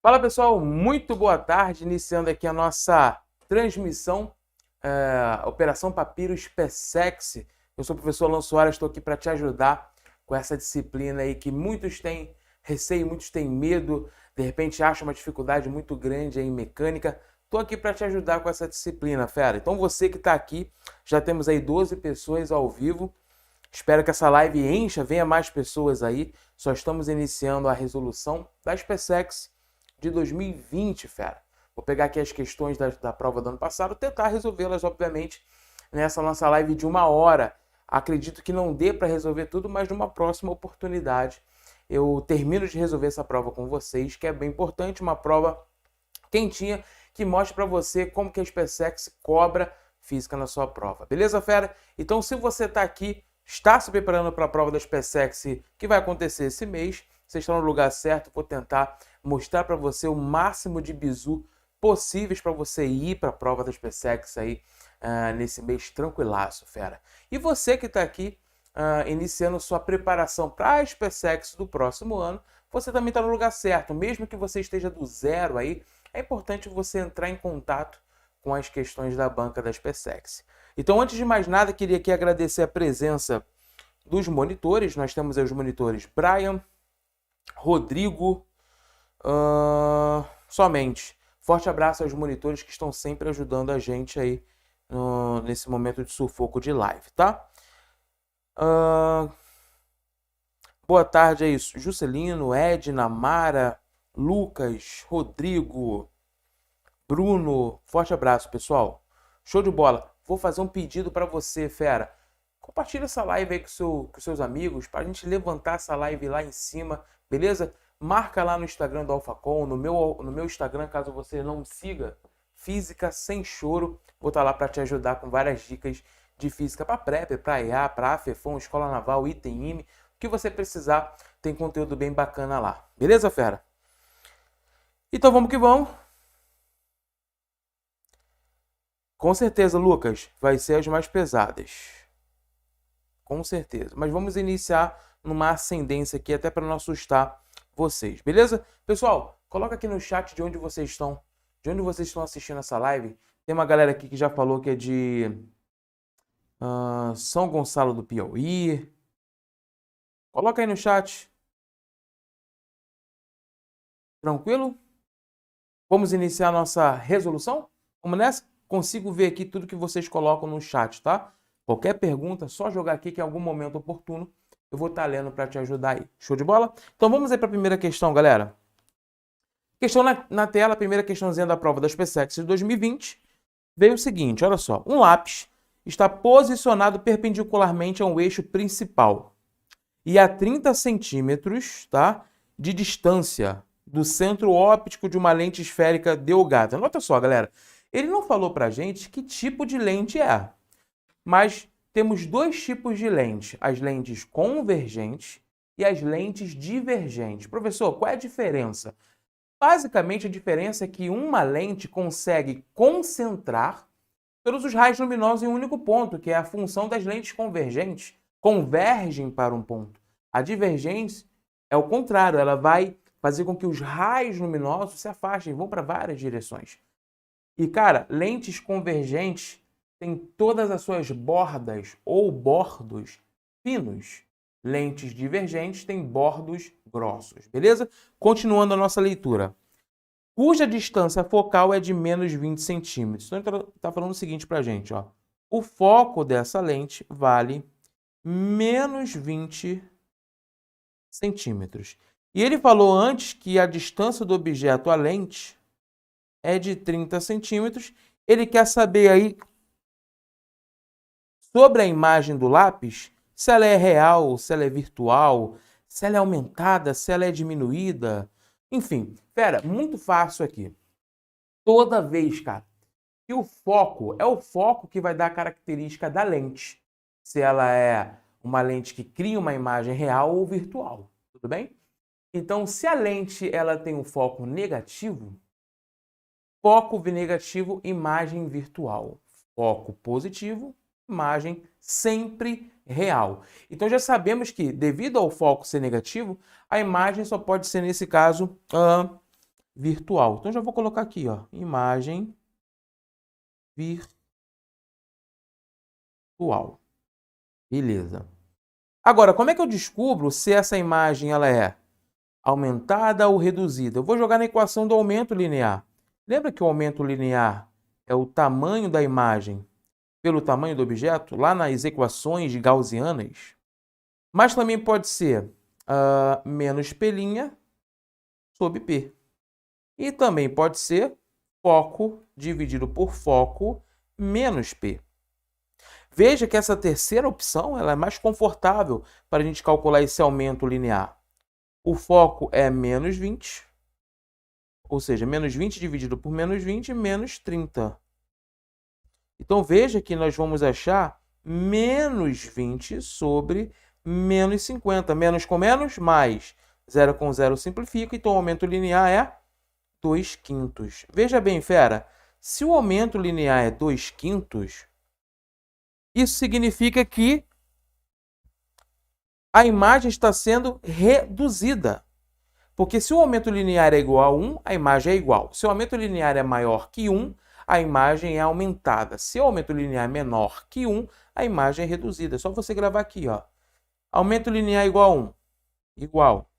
Fala pessoal, muito boa tarde, iniciando aqui a nossa transmissão, Operação Papiro SpaceX. Eu sou o professor Alan Soares, estou aqui para te ajudar com essa disciplina aí que muitos têm receio, muitos têm medo, de repente acham uma dificuldade muito grande aí em mecânica. Estou aqui para te ajudar com essa disciplina, fera. Então você que está aqui, já temos aí 12 pessoas ao vivo. Espero que essa live encha, venha mais pessoas aí. Só estamos iniciando a resolução da SpaceX de 2020, fera. Vou pegar aqui as questões da prova do ano passado, tentar resolvê-las, obviamente, nessa nossa live de 1 hora. Acredito que não dê para resolver tudo, mas numa próxima oportunidade eu termino de resolver essa prova com vocês, que é bem importante, uma prova quentinha, que mostra para você como que a SpaceX cobra física na sua prova. Beleza, fera? Então, se você está aqui, está se preparando para a prova da SpaceX que vai acontecer esse mês, você está no lugar certo. Vou tentar mostrar para você o máximo de bizu possíveis para você ir para a prova da SpaceX aí nesse mês tranquilaço, fera. E você que está aqui iniciando sua preparação para a SpaceX do próximo ano, você também está no lugar certo. Mesmo que você esteja do zero aí, é importante você entrar em contato com as questões da banca da SpaceX. Então, antes de mais nada, queria aqui agradecer a presença dos monitores. Nós temos aí os monitores Brian, Rodrigo, somente. Forte abraço aos monitores que estão sempre ajudando a gente aí nesse momento de sufoco de live, tá? Boa tarde aí, Juscelino, Edna, Mara, Lucas, Rodrigo, Bruno. Forte abraço, pessoal. Show de bola. Vou fazer um pedido para você, fera. Compartilha essa live aí com seus amigos, para a gente levantar essa live lá em cima, beleza? Marca lá no Instagram do AlphaCon, no meu Instagram, caso você não me siga, Física Sem Choro. Vou estar lá para te ajudar com várias dicas de física para PrEP, para EA, para AFEFON, Escola Naval, ITEM, o que você precisar, tem conteúdo bem bacana lá. Beleza, fera? Então vamos que vamos. Com certeza, Lucas, vai ser as mais pesadas. Com certeza. Mas vamos iniciar numa ascendência aqui, até para não assustar vocês, beleza? Pessoal, coloca aqui no chat de onde vocês estão. De onde vocês estão assistindo essa live. Tem uma galera aqui que já falou que é de São Gonçalo do Piauí. Coloca aí no chat. Tranquilo? Vamos iniciar a nossa resolução? Vamos nessa? Consigo ver aqui tudo que vocês colocam no chat, tá? Qualquer pergunta, só jogar aqui que em algum momento oportuno eu vou estar lendo para te ajudar aí. Show de bola? Então vamos aí para a primeira questão, galera. Questão na tela, a primeira questãozinha da prova da SpaceX de 2020. Veio o seguinte, olha só. Um lápis está posicionado perpendicularmente a um eixo principal e a 30 centímetros, tá, de distância do centro óptico de uma lente esférica delgada. Nota só, galera. Ele não falou para a gente que tipo de lente é, mas temos dois tipos de lente, as lentes convergentes e as lentes divergentes. Professor, qual é a diferença? Basicamente, a diferença é que uma lente consegue concentrar todos os raios luminosos em um único ponto, que é a função das lentes convergentes, convergem para um ponto. A divergência é o contrário, ela vai fazer com que os raios luminosos se afastem, vão para várias direções. E, cara, lentes convergentes têm todas as suas bordas ou bordos finos. Lentes divergentes têm bordos grossos, beleza? Continuando a nossa leitura. Cuja distância focal é de menos 20 centímetros. Então, ele está falando o seguinte para a gente, ó. O foco dessa lente vale menos 20 centímetros. E ele falou antes que a distância do objeto à lente é de 30 centímetros. Ele quer saber aí sobre a imagem do lápis, se ela é real, se ela é virtual, se ela é aumentada, se ela é diminuída. Enfim, fera, muito fácil aqui. Toda vez, cara, que o foco é o foco que vai dar a característica da lente. Se ela é uma lente que cria uma imagem real ou virtual, tudo bem? Então, se a lente ela tem um foco negativo, foco negativo, imagem virtual. Foco positivo, imagem sempre real. Então já sabemos que, devido ao foco ser negativo, a imagem só pode ser, nesse caso, virtual. Então, já vou colocar aqui, ó, imagem virtual. Beleza. Agora, como é que eu descubro se essa imagem ela é aumentada ou reduzida? Eu vou jogar na equação do aumento linear. Lembra que o aumento linear é o tamanho da imagem pelo tamanho do objeto, lá nas equações gaussianas? Mas também pode ser menos P' sobre P. E também pode ser foco dividido por foco menos P. Veja que essa terceira opção ela é mais confortável para a gente calcular esse aumento linear. O foco é menos 20, ou seja, menos 20 dividido por menos 20, menos 30. Então, veja que nós vamos achar menos 20 sobre menos 50. Menos com menos, mais. 0 com 0 simplifica, então o aumento linear é 2/5. Veja bem, fera, se o aumento linear é 2/5, isso significa que a imagem está sendo reduzida. Porque se o aumento linear é igual a 1, a imagem é igual. Se o aumento linear é maior que 1, a imagem é aumentada. Se o aumento linear é menor que 1, a imagem é reduzida. É só você gravar aqui, ó. Aumento linear igual a 1. Igual.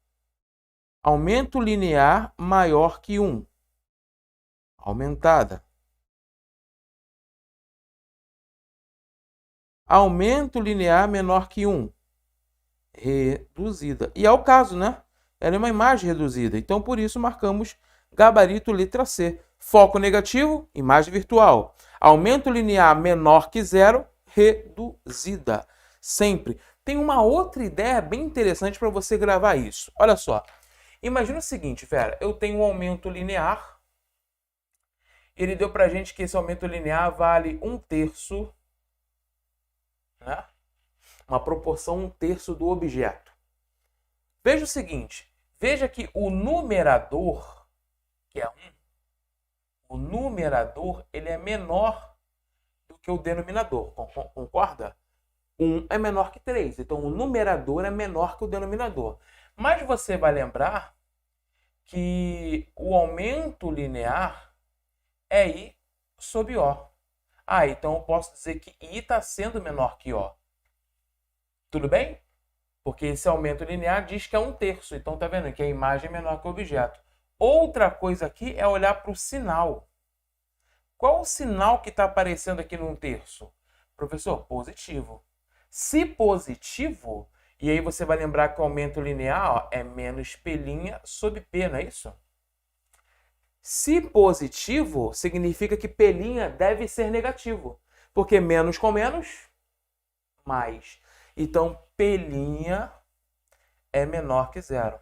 Aumento linear maior que 1. Aumentada. Aumento linear menor que 1. Reduzida. E é o caso, né? Ela é uma imagem reduzida. Então, por isso, marcamos gabarito letra C. Foco negativo, imagem virtual. Aumento linear menor que 0, reduzida. Sempre. Tem uma outra ideia bem interessante para você gravar isso. Olha só. Imagina o seguinte, Vera. Eu tenho um aumento linear. Ele deu para a gente que esse aumento linear vale 1/3, né? Uma proporção 1/3 do objeto. Veja o seguinte. Veja que o numerador, que é 1, o numerador ele é menor do que o denominador. Concorda? 1 é menor que 3. Então, o numerador é menor que o denominador. Mas você vai lembrar que o aumento linear é I sobre O. Então eu posso dizer que I está sendo menor que O. Tudo bem? Porque esse aumento linear diz que é 1/3. Então, tá vendo que a imagem é menor que o objeto. Outra coisa aqui é olhar para o sinal. Qual o sinal que está aparecendo aqui no 1/3? Professor, positivo. Se positivo, e aí você vai lembrar que o aumento linear é menos P' sobre P, não é isso? Se positivo, significa que P' deve ser negativo. Porque menos com menos, mais. Então, P' é menor que 0.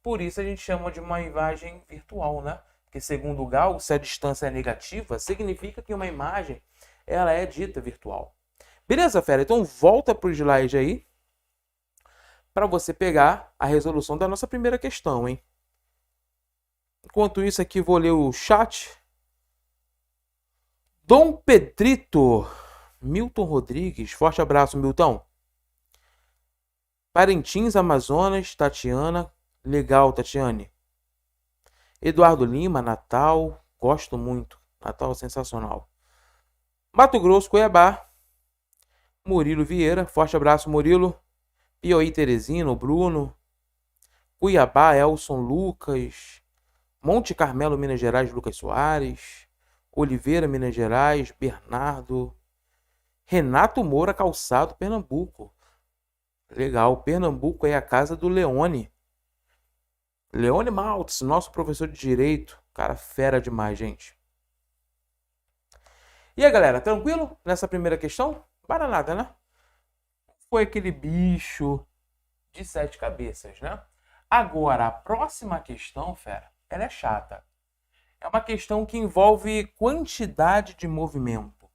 Por isso a gente chama de uma imagem virtual, né? Porque segundo Gauss, se a distância é negativa, significa que uma imagem ela é dita virtual. Beleza, fera? Então volta para o slide aí para você pegar a resolução da nossa primeira questão, hein? Enquanto isso aqui, vou ler o chat. Dom Pedrito, Milton Rodrigues, forte abraço, Milton. Parintins, Amazonas, Tatiana, legal, Tatiane. Eduardo Lima, Natal, gosto muito, Natal sensacional. Mato Grosso, Cuiabá, Murilo Vieira, forte abraço, Murilo. Piauí, Teresina, Bruno. Cuiabá, Elson Lucas. Monte Carmelo, Minas Gerais, Lucas Soares. Oliveira, Minas Gerais, Bernardo. Renato Moura, Calçado, Pernambuco. Legal, Pernambuco é a casa do Leone. Leone Maltz, nosso professor de Direito. Cara fera demais, gente. E aí, galera, tranquilo nessa primeira questão? Para nada, né? Foi aquele bicho de 7 cabeças, né? Agora, a próxima questão, fera, ela é chata. É uma questão que envolve quantidade de movimento.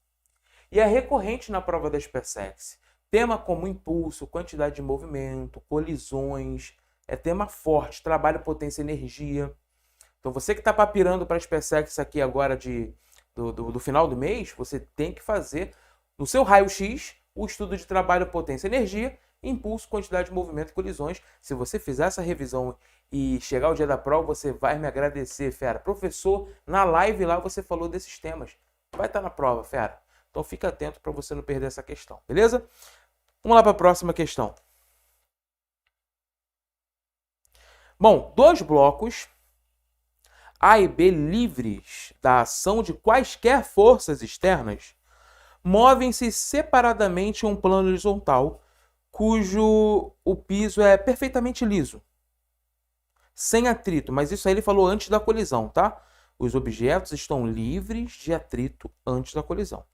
E é recorrente na prova da SpaceX. Tema como impulso, quantidade de movimento, colisões. É tema forte, trabalho, potência e energia. Então, você que está papirando para a SpaceX aqui agora do final do mês, você tem que fazer no seu raio-x o estudo de trabalho, potência e energia impulso, quantidade de movimento e colisões. Se você fizer essa revisão e chegar o dia da prova, você vai me agradecer, fera. Professor, na live lá você falou desses temas. Vai estar na prova, fera. Então fica atento para você não perder essa questão, beleza? Vamos lá para a próxima questão. Bom, dois blocos A e B livres da ação de quaisquer forças externas movem-se separadamente em um plano horizontal, cujo o piso é perfeitamente liso, sem atrito. Mas isso aí ele falou antes da colisão, tá? Os objetos estão livres de atrito antes da colisão.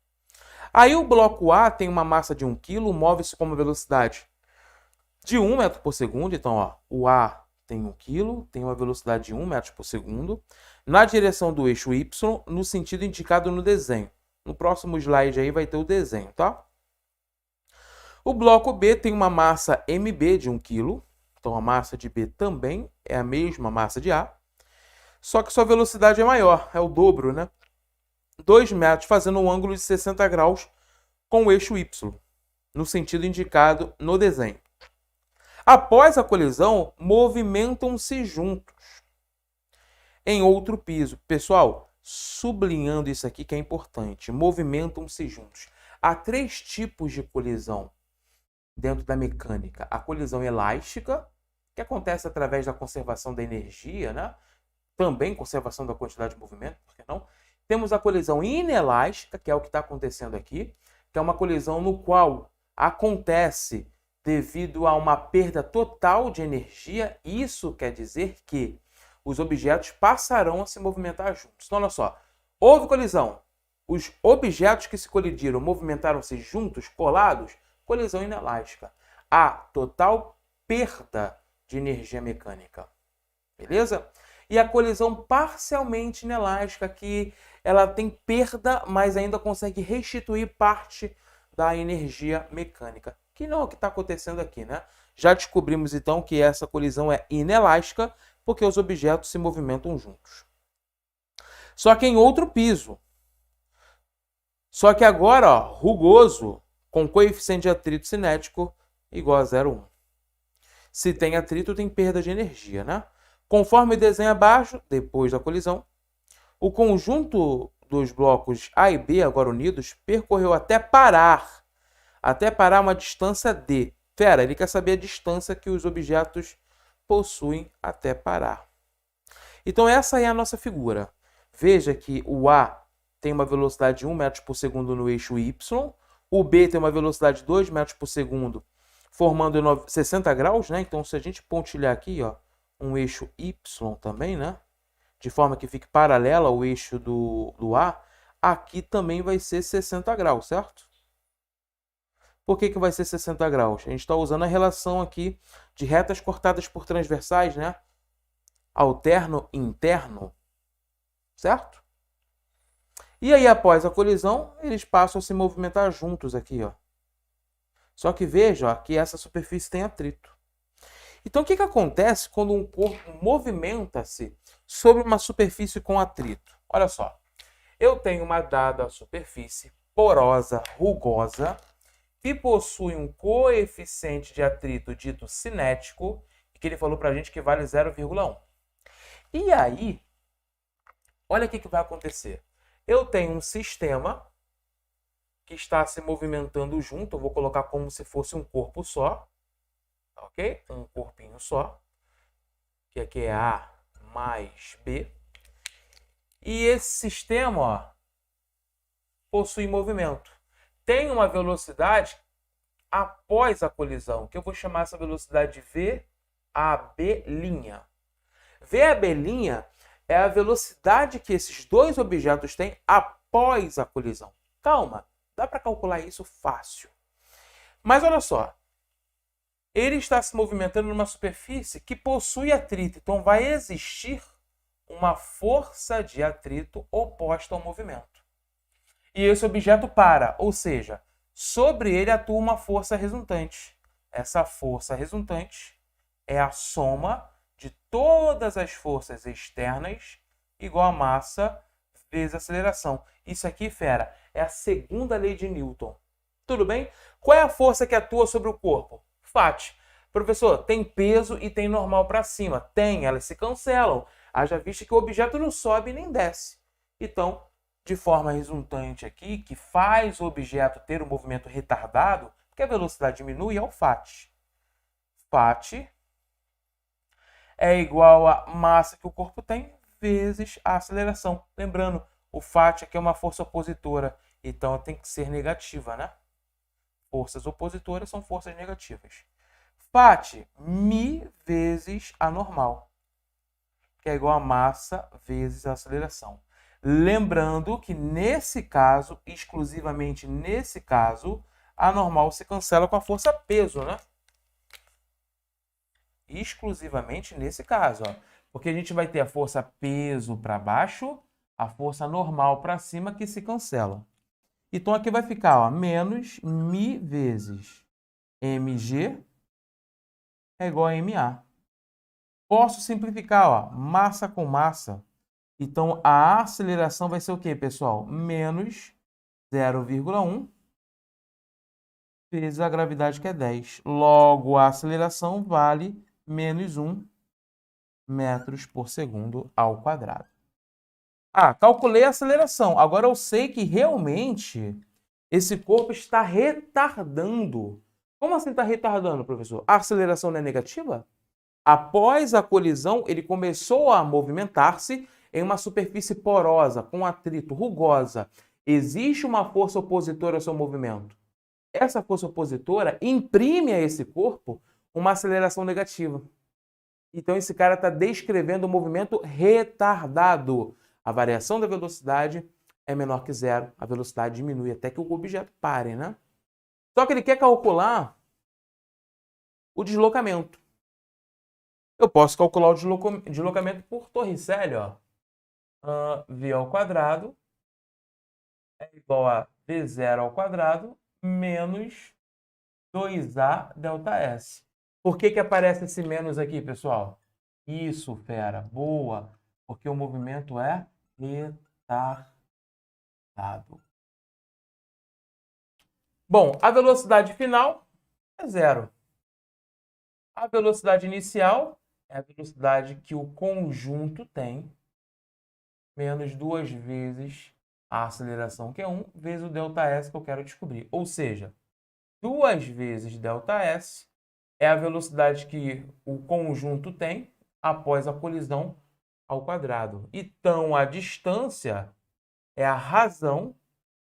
Aí o bloco A tem uma massa de 1 kg, move-se com uma velocidade de 1 metro por segundo. Então, ó, o A tem 1 kg, tem uma velocidade de 1 metro por segundo, na direção do eixo Y, no sentido indicado no desenho. No próximo slide aí vai ter o desenho, tá? O bloco B tem uma massa MB de 1 kg, então a massa de B também é a mesma massa de A, só que sua velocidade é maior, é o dobro, né? 2 metros, fazendo um ângulo de 60 graus com o eixo Y, no sentido indicado no desenho. Após a colisão, movimentam-se juntos em outro piso. Pessoal, sublinhando isso aqui que é importante, movimentam-se juntos. Há 3 tipos de colisão dentro da mecânica. A colisão elástica, que acontece através da conservação da energia, né? Também conservação da quantidade de movimento, por que não? Temos a colisão inelástica, que é o que está acontecendo aqui, que é uma colisão no qual acontece devido a uma perda total de energia. Isso quer dizer que os objetos passarão a se movimentar juntos. Então, olha só, houve colisão. Os objetos que se colidiram movimentaram-se juntos, colados, colisão inelástica. Há total perda de energia mecânica. Beleza? E a colisão parcialmente inelástica, que ela tem perda, mas ainda consegue restituir parte da energia mecânica. Que não é o que está acontecendo aqui, né? Já descobrimos, então, que essa colisão é inelástica, porque os objetos se movimentam juntos. Só que em outro piso. Só que agora, ó, rugoso, com coeficiente de atrito cinético igual a 0,1. Se tem atrito, tem perda de energia, né? Conforme o desenho abaixo, depois da colisão, o conjunto dos blocos A e B, agora unidos, percorreu até parar uma distância D. Fera, ele quer saber a distância que os objetos possuem até parar. Então essa é a nossa figura. Veja que o A tem uma velocidade de 1 metro por segundo no eixo Y, o B tem uma velocidade de 2 metros por segundo, formando 60 graus, né? Então se a gente pontilhar aqui, ó, um eixo Y também, né? De forma que fique paralela ao eixo do A, aqui também vai ser 60 graus, certo? Por que vai ser 60 graus? A gente está usando a relação aqui de retas cortadas por transversais, né? Alterno interno, certo? E aí, após a colisão, eles passam a se movimentar juntos aqui, ó. Só que veja, ó, que essa superfície tem atrito. Então, o que acontece quando um corpo movimenta-se sobre uma superfície com atrito? Olha só, eu tenho uma dada superfície porosa, rugosa, que possui um coeficiente de atrito dito cinético, que ele falou para a gente que vale 0,1. E aí, olha o que vai acontecer. Eu tenho um sistema que está se movimentando junto, eu vou colocar como se fosse um corpo só, ok? Um corpinho só, que aqui é A mais B. E esse sistema, ó, possui movimento. Tem uma velocidade após a colisão, que eu vou chamar essa velocidade de VAB'. VAB' é a velocidade que esses dois objetos têm após a colisão. Calma, dá para calcular isso fácil. Mas olha só, ele está se movimentando numa superfície que possui atrito, então vai existir uma força de atrito oposta ao movimento. E esse objeto para, ou seja, sobre ele atua uma força resultante. Essa força resultante é a soma de todas as forças externas igual a massa vezes aceleração. Isso aqui, fera, é a segunda lei de Newton. Tudo bem? Qual é a força que atua sobre o corpo? Fat. Professor, tem peso e tem normal para cima. Tem, elas se cancelam. Haja vista que o objeto não sobe nem desce. Então, de forma resultante aqui, que faz o objeto ter um movimento retardado, porque a velocidade diminui, é o Fat. Fat é igual à massa que o corpo tem vezes a aceleração. Lembrando, o Fat aqui é uma força opositora, então tem que ser negativa, né? Forças opositoras são forças negativas. Fat, μ vezes a normal, que é igual a massa vezes a aceleração. Lembrando que nesse caso, exclusivamente nesse caso, a normal se cancela com a força peso, né? Exclusivamente nesse caso, ó. Porque a gente vai ter a força peso para baixo, a força normal para cima que se cancelam. Então aqui vai ficar, ó, menos μ vezes mg é igual a ma. Posso simplificar, ó, massa com massa. Então a aceleração vai ser o quê, pessoal? Menos 0,1 vezes a gravidade, que é 10. Logo, a aceleração vale menos 1 metros por segundo ao quadrado. Ah, calculei a aceleração. Agora eu sei que realmente esse corpo está retardando. Como assim está retardando, professor? A aceleração não é negativa? Após a colisão, ele começou a movimentar-se em uma superfície porosa, com atrito, rugosa. Existe uma força opositora ao seu movimento. Essa força opositora imprime a esse corpo uma aceleração negativa. Então, esse cara está descrevendo um movimento retardado. A variação da velocidade é menor que zero. A velocidade diminui até que o objeto pare, né? Só que ele quer calcular o deslocamento. Eu posso calcular o deslocamento por Torricelli, ó. V ao quadrado é igual a V0 ao quadrado menos 2A delta S. Por que que aparece esse menos aqui, pessoal? Isso, fera. Boa. Porque o movimento é retardado. Bom, a velocidade final é zero. A velocidade inicial é a velocidade que o conjunto tem, menos 2 vezes a aceleração, que é 1, vezes o ΔS que eu quero descobrir. Ou seja, 2 vezes ΔS é a velocidade que o conjunto tem após a colisão ao quadrado. Então, a distância é a razão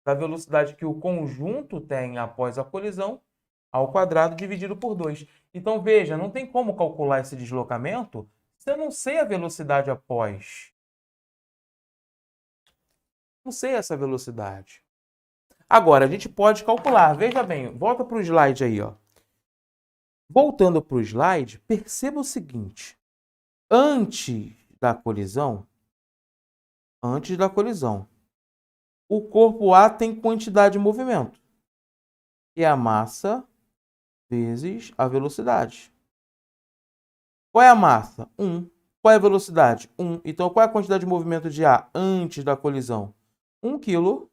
da velocidade que o conjunto tem após a colisão ao quadrado dividido por 2. Então, veja, não tem como calcular esse deslocamento se eu não sei a velocidade após. Não sei essa velocidade. Agora, a gente pode calcular. Veja bem, volta para o slide aí, ó. Voltando para o slide, perceba o seguinte. Antes da colisão, o corpo A tem quantidade de movimento, que é a massa vezes a velocidade. Qual é a massa? 1. Qual é a velocidade? 1. Então, qual é a quantidade de movimento de A antes da colisão? 1 km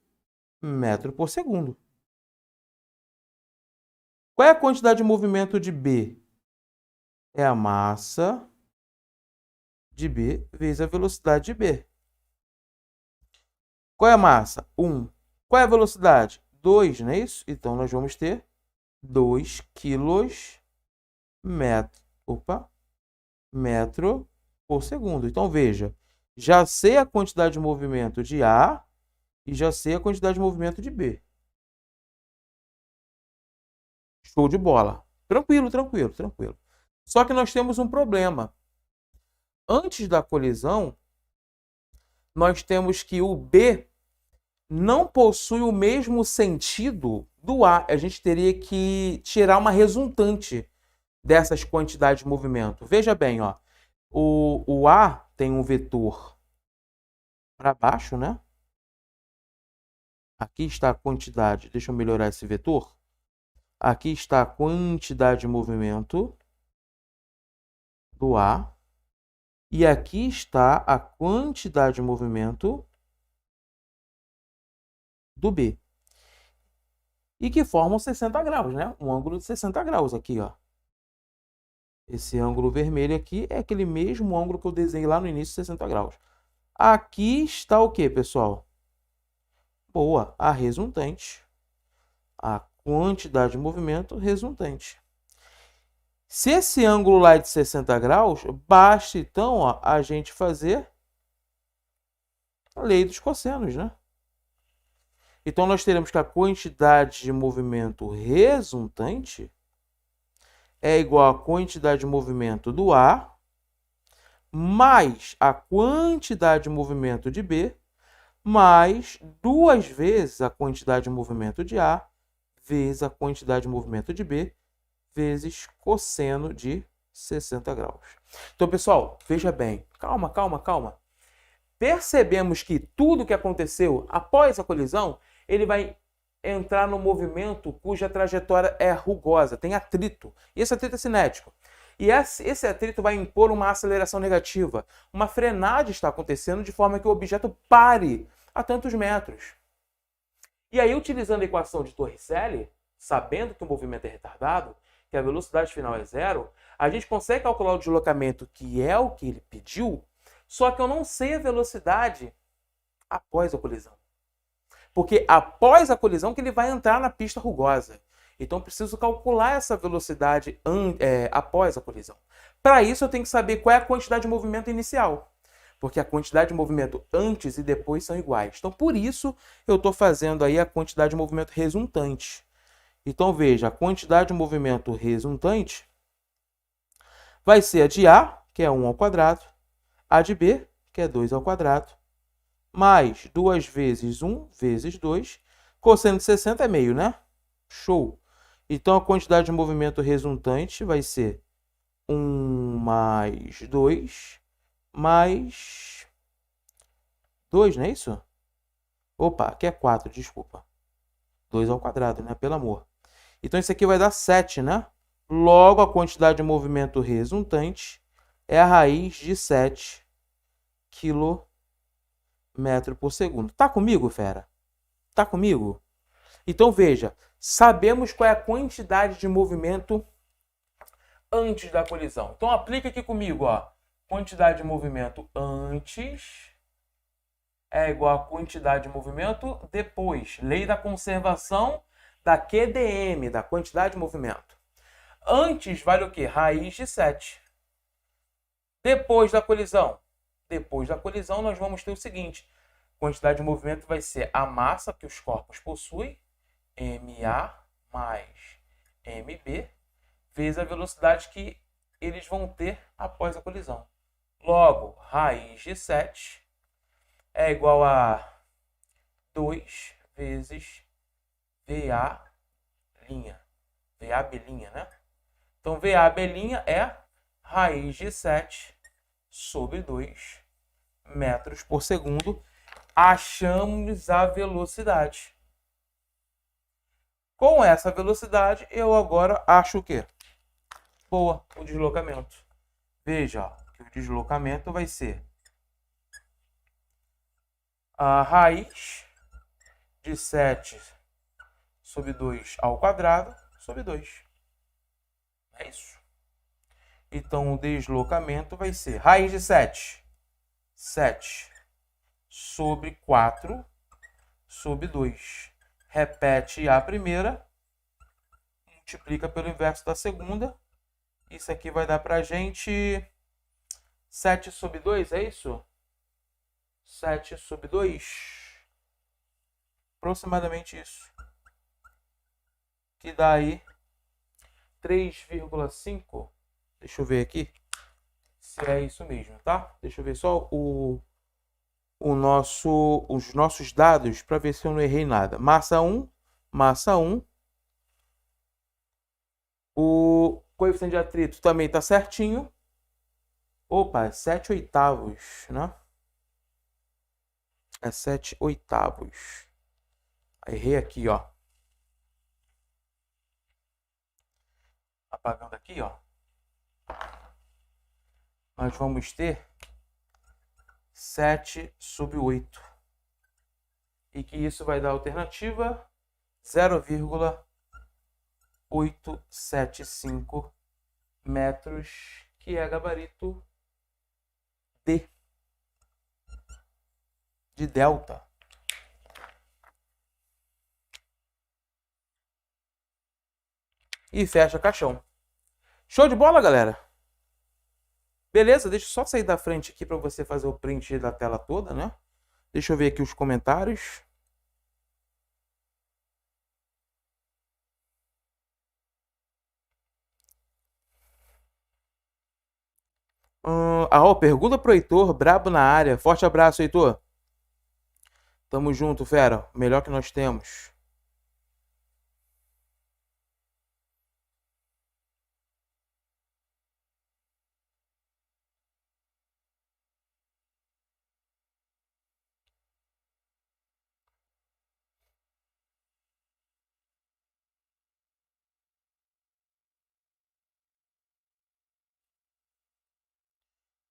por segundo. Qual é a quantidade de movimento de B? É a massa de B vezes a velocidade de B. Qual é a massa? 1. Qual é a velocidade? 2, não é isso? Então, nós vamos ter 2 km metro por segundo. Então, veja, já sei a quantidade de movimento de A e já sei a quantidade de movimento de B. Show de bola. Tranquilo, tranquilo, tranquilo. Só que nós temos um problema. Antes da colisão, nós temos que o B não possui o mesmo sentido do A. A gente teria que tirar uma resultante dessas quantidades de movimento. Veja bem, ó, o A tem um vetor para baixo, né? Aqui está a quantidade. Deixa eu melhorar esse vetor. Aqui está a quantidade de movimento do A. E aqui está a quantidade de movimento do B. E que formam 60 graus, né? Um ângulo de 60 graus aqui, ó. Esse ângulo vermelho aqui é aquele mesmo ângulo que eu desenhei lá no início, 60 graus. Aqui está o que, pessoal? Boa, a resultante. A quantidade de movimento resultante. Se esse ângulo lá é de 60 graus, basta então ó, a gente fazer a lei dos cossenos, né? Então, nós teremos que a quantidade de movimento resultante é igual à quantidade de movimento do A mais a quantidade de movimento de B mais 2 vezes a quantidade de movimento de A vezes a quantidade de movimento de B vezes cosseno de 60 graus. Então, pessoal, veja bem. Calma, calma, calma. Percebemos que tudo que aconteceu após a colisão, ele vai entrar no movimento cuja trajetória é rugosa, tem atrito. E esse atrito é cinético. E esse atrito vai impor uma aceleração negativa. Uma frenagem está acontecendo de forma que o objeto pare a tantos metros. E aí, utilizando a equação de Torricelli, sabendo que o movimento é retardado, que a velocidade final é zero, a gente consegue calcular o deslocamento, que é o que ele pediu, só que eu não sei a velocidade após a colisão. Porque após a colisão que ele vai entrar na pista rugosa. Então, eu preciso calcular essa velocidade após a colisão. Para isso, eu tenho que saber qual é a quantidade de movimento inicial. Porque a quantidade de movimento antes e depois são iguais. Então, por isso, eu estou fazendo aí a quantidade de movimento resultante. Então, veja, a quantidade de movimento resultante vai ser a de A, que é 1 ao quadrado, a de B, que é 2 ao quadrado, mais 2 vezes 1 vezes 2. Cosseno de 60 é meio, né? Show! Então, a quantidade de movimento resultante vai ser 1 mais 2 mais 2, não é isso? Opa, aqui é 4, desculpa. 2 ao quadrado, né? Pelo amor. Então, isso aqui vai dar 7, né? Logo, a quantidade de movimento resultante é a raiz de 7 km por segundo. Tá comigo, fera? Tá comigo? Então, veja, sabemos qual é a quantidade de movimento antes da colisão. Então, aplica aqui comigo, ó. Quantidade de movimento antes é igual a quantidade de movimento depois. Lei da conservação da QDM, da quantidade de movimento. Antes vale o quê? Raiz de 7. Depois da colisão. Depois da colisão, nós vamos ter o seguinte. Quantidade de movimento vai ser a massa que os corpos possuem, MA mais MB, vezes a velocidade que eles vão ter após a colisão. Logo, raiz de 7 é igual a 2 vezes VA', VAB', né? Então, VAB' é raiz de 7 sobre 2 metros por segundo. Achamos a velocidade. Com essa velocidade, eu agora acho o quê? Boa, o deslocamento. Veja, ó, que o deslocamento vai ser a raiz de 7 sobre 2 ao quadrado sobre 2. É isso. Então, o deslocamento vai ser raiz de 7. 7 sobre 4 sobre 2. Repete a primeira, multiplica pelo inverso da segunda. Isso aqui vai dar para a gente 7 sobre 2, é isso? 7 sobre 2. Aproximadamente isso. Que dá aí 3,5. Deixa eu ver aqui se é isso mesmo, tá? Deixa eu ver só os nossos dados para ver se eu não errei nada. Massa 1, massa 1. O coeficiente de atrito também está certinho. Opa, é 7 oitavos, né? É 7 oitavos. Errei aqui, ó. Apagando aqui, ó. Nós vamos ter 7 sobre 8. E que isso vai dar a alternativa 0,875 metros, que é gabarito D, de delta. E fecha caixão. Show de bola, galera? Beleza, deixa eu só sair da frente aqui para você fazer o print da tela toda, né? Deixa eu ver aqui os comentários. Pergunta pro Heitor, brabo na área. Forte abraço, Heitor. Tamo junto, fera. O melhor que nós temos.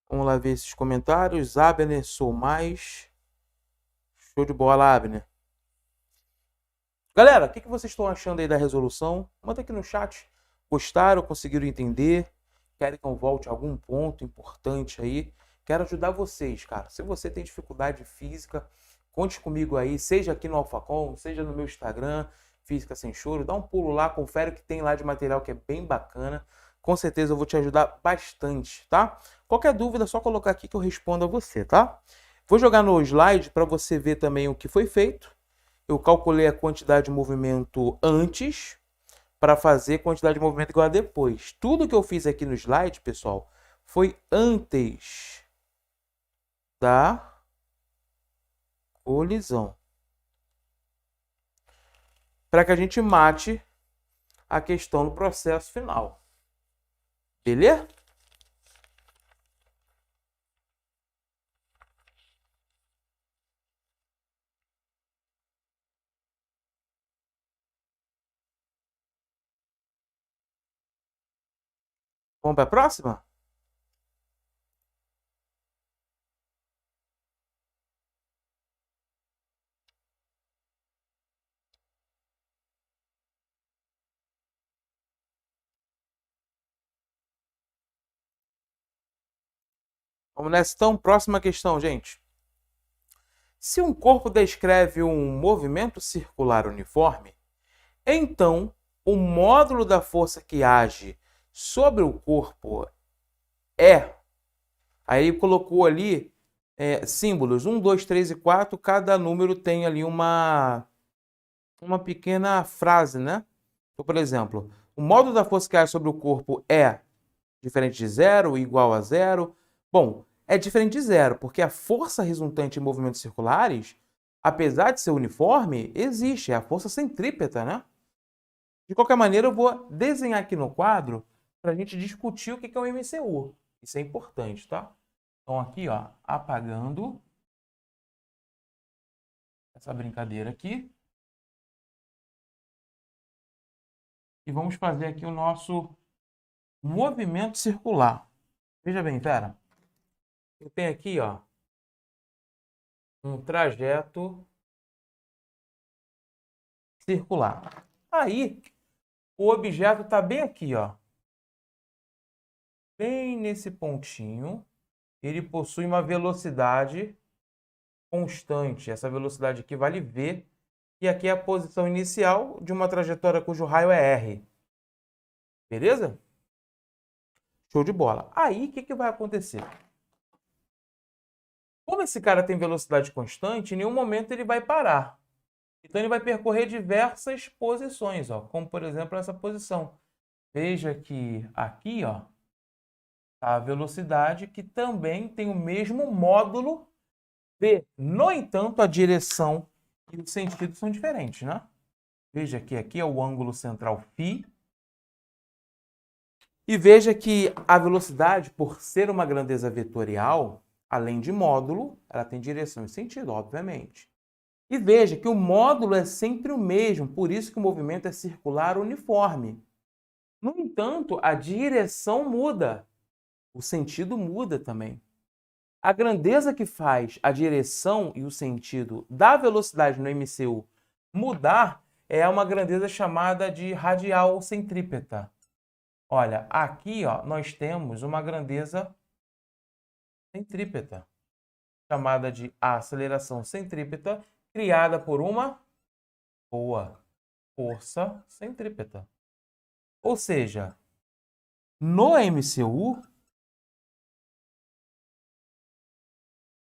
Vamos lá ver esses comentários. Abner, sou mais. Show de bola, Abner. Galera, o que vocês estão achando aí da resolução? Manda aqui no chat. Gostaram? Conseguiram entender? Querem que eu volte a algum ponto importante aí? Quero ajudar vocês, cara. Se você tem dificuldade física, conte comigo aí, seja aqui no AlphaCom, seja no meu Instagram, Física Sem Choro. Dá um pulo lá, confere o que tem lá de material que é bem bacana. Com certeza eu vou te ajudar bastante, tá? Qualquer dúvida, é só colocar aqui que eu respondo a você, tá? Vou jogar no slide para você ver também o que foi feito. Eu calculei a quantidade de movimento antes para fazer quantidade de movimento igual a depois. Tudo que eu fiz aqui no slide, pessoal, foi antes da colisão. Para que a gente mate a questão no processo final. Beleza? Vamos para a próxima? Vamos nessa então, próxima questão, gente. Se um corpo descreve um movimento circular uniforme, então o módulo da força que age sobre o corpo é... Aí ele colocou ali símbolos, 1, 2, 3 e 4, cada número tem ali uma pequena frase, né? Então, por exemplo, o módulo da força que age sobre o corpo é diferente de zero, igual a zero. Bom, é diferente de zero, porque a força resultante em movimentos circulares, apesar de ser uniforme, existe, é a força centrípeta, né? De qualquer maneira, eu vou desenhar aqui no quadro para a gente discutir o que é o MCU. Isso é importante, tá? Então aqui, ó, apagando essa brincadeira aqui. E vamos fazer aqui o nosso movimento circular. Veja bem, pera. Eu tenho aqui, ó, um trajeto circular. Aí, o objeto está bem aqui, ó. Bem nesse pontinho. Ele possui uma velocidade constante. Essa velocidade aqui vale V. E aqui é a posição inicial de uma trajetória cujo raio é R. Beleza? Show de bola. Aí, o que vai acontecer? Como esse cara tem velocidade constante, em nenhum momento ele vai parar. Então, ele vai percorrer diversas posições, ó, como, por exemplo, essa posição. Veja que aqui, ó, a velocidade que também tem o mesmo módulo V. No entanto, a direção e o sentido são diferentes, né? Veja que aqui é o ângulo central φ. E veja que a velocidade, por ser uma grandeza vetorial, além de módulo, ela tem direção e sentido, obviamente. E veja que o módulo é sempre o mesmo, por isso que o movimento é circular uniforme. No entanto, a direção muda, o sentido muda também. A grandeza que faz a direção e o sentido da velocidade no MCU mudar é uma grandeza chamada de radial centrípeta. Olha, aqui ó, nós temos uma grandeza centrípeta, chamada de aceleração centrípeta, criada por uma boa força centrípeta. Ou seja, no MCU,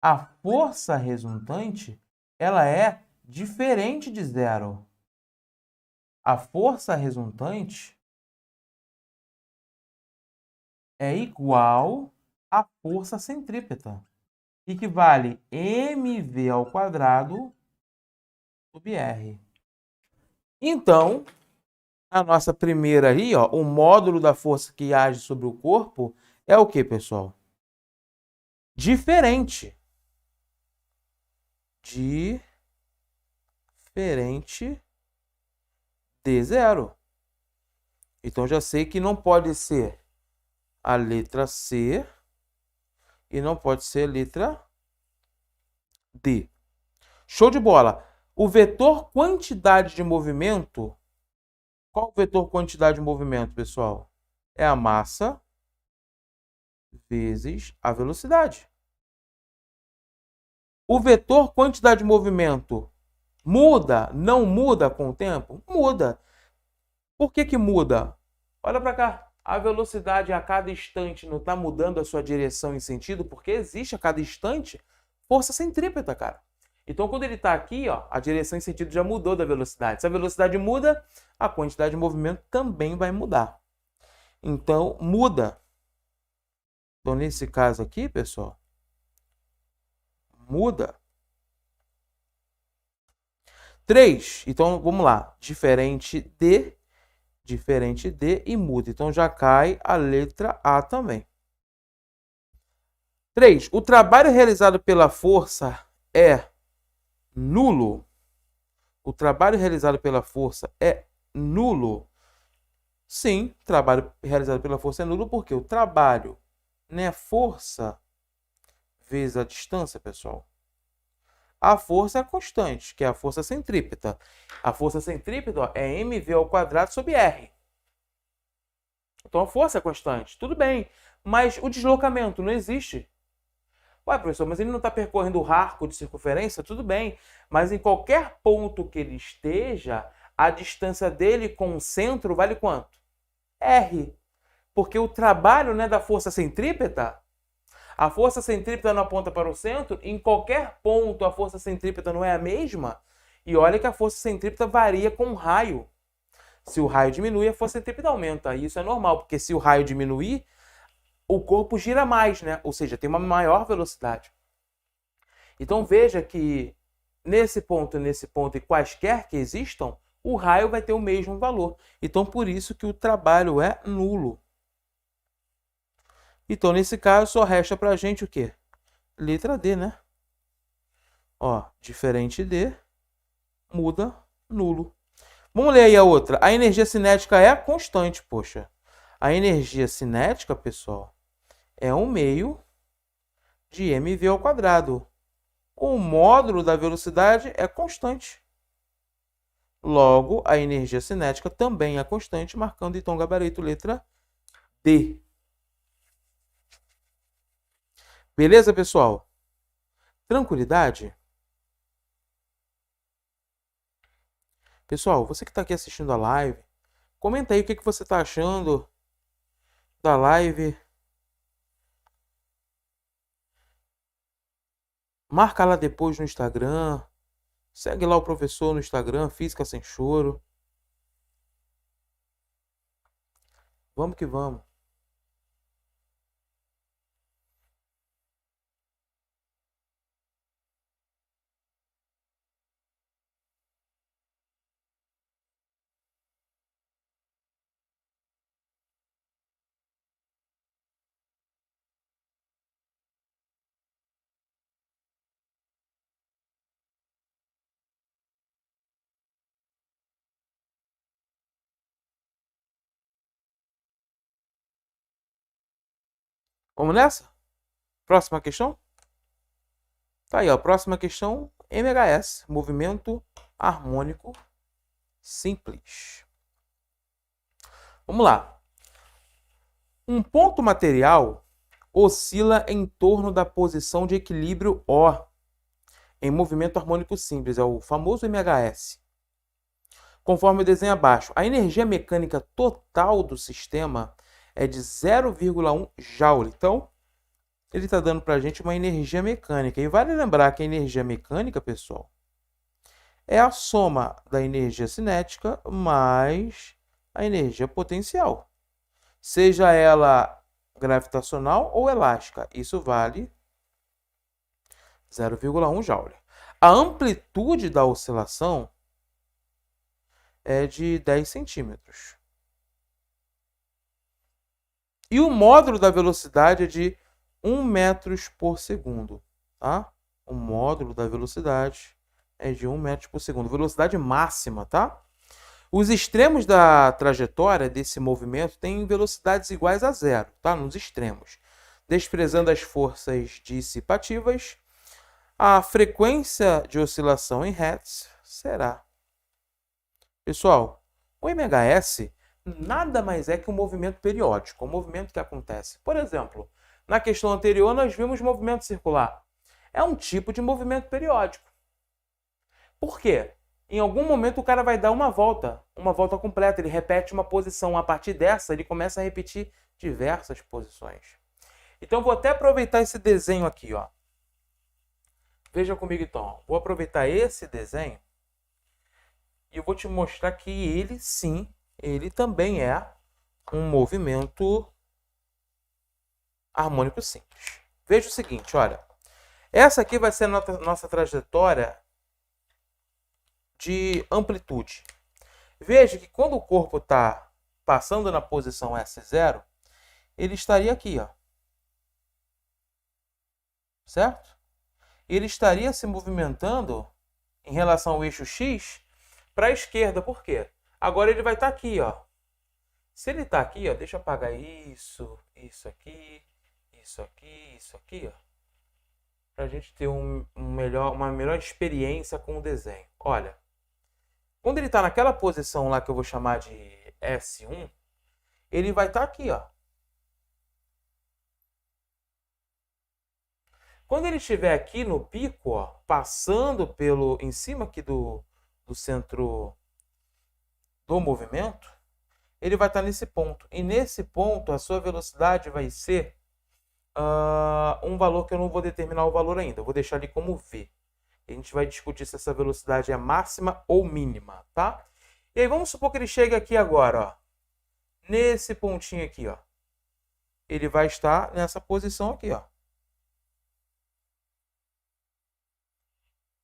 a força resultante ela é diferente de zero. A força resultante é igual à força centrípeta, que vale mv ao quadrado sobre r. Então, a nossa primeira aí, ó, o módulo da força que age sobre o corpo é o que, pessoal? Diferente. Diferente de zero. Então, já sei que não pode ser a letra C e não pode ser a letra D. Show de bola! O vetor quantidade de movimento, qual o vetor quantidade de movimento, pessoal? É a massa vezes a velocidade. O vetor quantidade de movimento muda? Não muda com o tempo? Muda. Por que muda? Olha para cá. A velocidade a cada instante não está mudando a sua direção e sentido, porque existe a cada instante força centrípeta, cara. Então, quando ele está aqui, ó, a direção e sentido já mudou da velocidade. Se a velocidade muda, a quantidade de movimento também vai mudar. Então, muda. Então, nesse caso aqui, pessoal, muda. 3. Então, vamos lá. Diferente de e muda. Então, já cai a letra A também. 3. O trabalho realizado pela força é nulo. O trabalho realizado pela força é nulo. Sim, o trabalho realizado pela força é nulo porque o trabalho, né, força vezes a distância, pessoal. A força é constante, que é a força centrípeta. A força centrípeta, ó, é mv ao quadrado sobre r. Então a força é constante, tudo bem. Mas o deslocamento não existe. Ué, professor, mas ele não está percorrendo o arco de circunferência? Tudo bem. Mas em qualquer ponto que ele esteja, a distância dele com o centro vale quanto? R. Porque o trabalho, né, da força centrípeta, a força centrípeta não aponta para o centro, em qualquer ponto a força centrípeta não é a mesma. E olha que a força centrípeta varia com o raio. Se o raio diminui, a força centrípeta aumenta. Isso é normal, porque se o raio diminuir, o corpo gira mais, né? Ou seja, tem uma maior velocidade. Então veja que nesse ponto e quaisquer que existam, o raio vai ter o mesmo valor. Então por isso que o trabalho é nulo. Então nesse caso só resta pra gente o quê? Letra D, né? Ó, diferente de, muda, nulo. Vamos ler aí a outra. A energia cinética é constante, poxa. A energia cinética, pessoal, é 1/2 de mv ao quadrado. O módulo da velocidade é constante. Logo, a energia cinética também é constante, marcando então o gabarito letra D. Beleza, pessoal? Tranquilidade? Pessoal, você que está aqui assistindo a live, comenta aí o que você está achando da live. Marca lá depois no Instagram. Segue lá o professor no Instagram, Física Sem Choro. Vamos que vamos. Vamos nessa? Próxima questão? Tá aí, ó. Próxima questão, MHS, movimento harmônico simples. Vamos lá. Um ponto material oscila em torno da posição de equilíbrio O em movimento harmônico simples, é o famoso MHS. Conforme o desenho abaixo, a energia mecânica total do sistema é de 0,1 Joule. Então, ele está dando para a gente uma energia mecânica. E vale lembrar que a energia mecânica, pessoal, é a soma da energia cinética mais a energia potencial. Seja ela gravitacional ou elástica. Isso vale 0,1 Joule. A amplitude da oscilação é de 10 centímetros. E o módulo da velocidade é de 1 metros por segundo. Tá? O módulo da velocidade é de 1 metro por segundo. Velocidade máxima, tá? Os extremos da trajetória desse movimento têm velocidades iguais a zero, tá? Nos extremos. Desprezando as forças dissipativas, a frequência de oscilação em Hertz será. Pessoal, o MHS nada mais é que um movimento periódico, um movimento que acontece. Por exemplo, na questão anterior nós vimos movimento circular. É um tipo de movimento periódico. Por quê? Em algum momento o cara vai dar uma volta completa, ele repete uma posição. A partir dessa, ele começa a repetir diversas posições. Então, vou até aproveitar esse desenho aqui, ó. Veja comigo, então. Vou aproveitar esse desenho e eu vou te mostrar que ele, sim, ele também é um movimento harmônico simples. Veja o seguinte, olha. Essa aqui vai ser a nossa trajetória de amplitude. Veja que quando o corpo está passando na posição S0, ele estaria aqui, ó. Certo? Ele estaria se movimentando em relação ao eixo X para a esquerda. Por quê? Agora ele vai estar aqui, ó. Se ele está aqui, ó, deixa eu apagar isso, isso aqui, isso aqui, isso aqui, ó, para a gente ter uma melhor experiência com o desenho. Olha, quando ele está naquela posição lá que eu vou chamar de S1, ele vai estar aqui, ó. Quando ele estiver aqui no pico, ó, passando em cima aqui do centro do movimento, ele vai estar nesse ponto. E nesse ponto, a sua velocidade vai ser um valor que eu não vou determinar o valor ainda. Eu vou deixar ali como V. A gente vai discutir se essa velocidade é máxima ou mínima, tá? E aí vamos supor que ele chegue aqui agora, ó. Nesse pontinho aqui, ó. Ele vai estar nessa posição aqui, ó.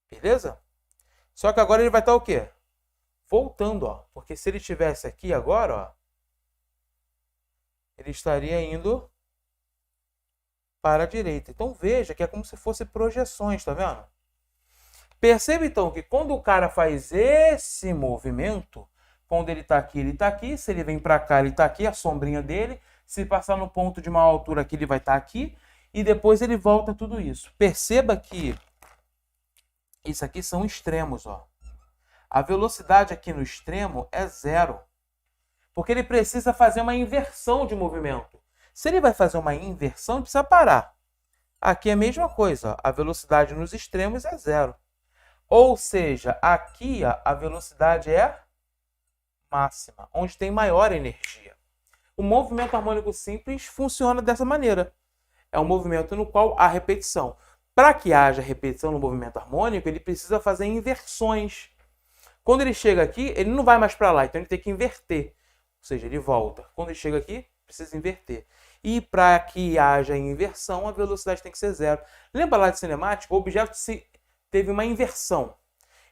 Beleza? Só que agora ele vai estar o quê? Voltando, ó. Porque se ele estivesse aqui agora, ó, ele estaria indo para a direita. Então veja que é como se fosse projeções, tá vendo? Perceba então que quando o cara faz esse movimento, quando ele está aqui, ele está aqui. Se ele vem para cá, ele está aqui, a sombrinha dele. Se passar no ponto de maior altura aqui, ele vai estar aqui. E depois ele volta tudo isso. Perceba que isso aqui são extremos, ó. A velocidade aqui no extremo é zero. Porque ele precisa fazer uma inversão de movimento. Se ele vai fazer uma inversão, ele precisa parar. Aqui é a mesma coisa, ó. A velocidade nos extremos é zero. Ou seja, aqui ó, a velocidade é máxima, onde tem maior energia. O movimento harmônico simples funciona dessa maneira. É um movimento no qual há repetição. Para que haja repetição no movimento harmônico, ele precisa fazer inversões. Quando ele chega aqui, ele não vai mais para lá, então ele tem que inverter. Ou seja, ele volta. Quando ele chega aqui, precisa inverter. E para que haja inversão, a velocidade tem que ser zero. Lembra lá de cinemática? O objeto teve uma inversão.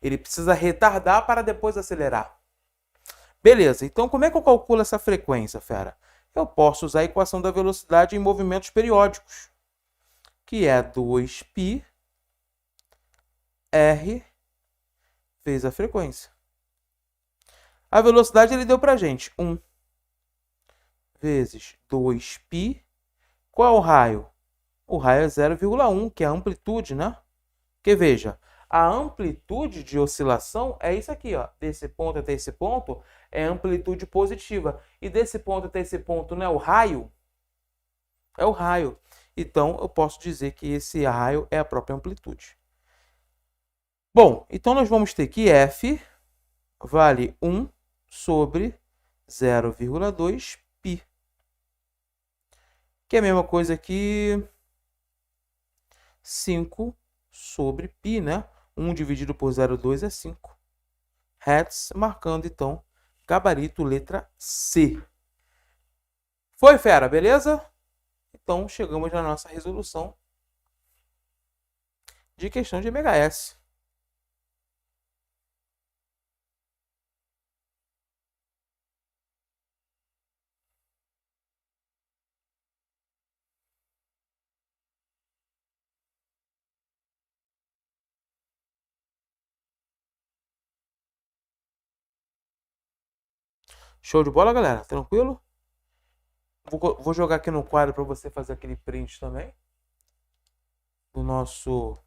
Ele precisa retardar para depois acelerar. Beleza, então como é que eu calculo essa frequência, fera? Eu posso usar a equação da velocidade em movimentos periódicos, que é 2π r vezes a frequência. A velocidade ele deu para a gente 1 vezes 2π. Qual é o raio? O raio é 0,1, que é a amplitude, né? Porque veja, a amplitude de oscilação é isso aqui, ó. Desse ponto até esse ponto é amplitude positiva. E desse ponto até esse ponto, né, o raio É o raio. Então, eu posso dizer que esse raio é a própria amplitude. Bom, então nós vamos ter que F vale 1 sobre 0,2 π. Que é a mesma coisa que 5 sobre π, né? 1 dividido por 0,2 é 5. Hertz, marcando, então, gabarito letra C. Foi, fera, beleza? Então, chegamos na nossa resolução de questão de MHz. Show de bola, galera? Tranquilo? Vou jogar aqui no quadro para você fazer aquele print também do nosso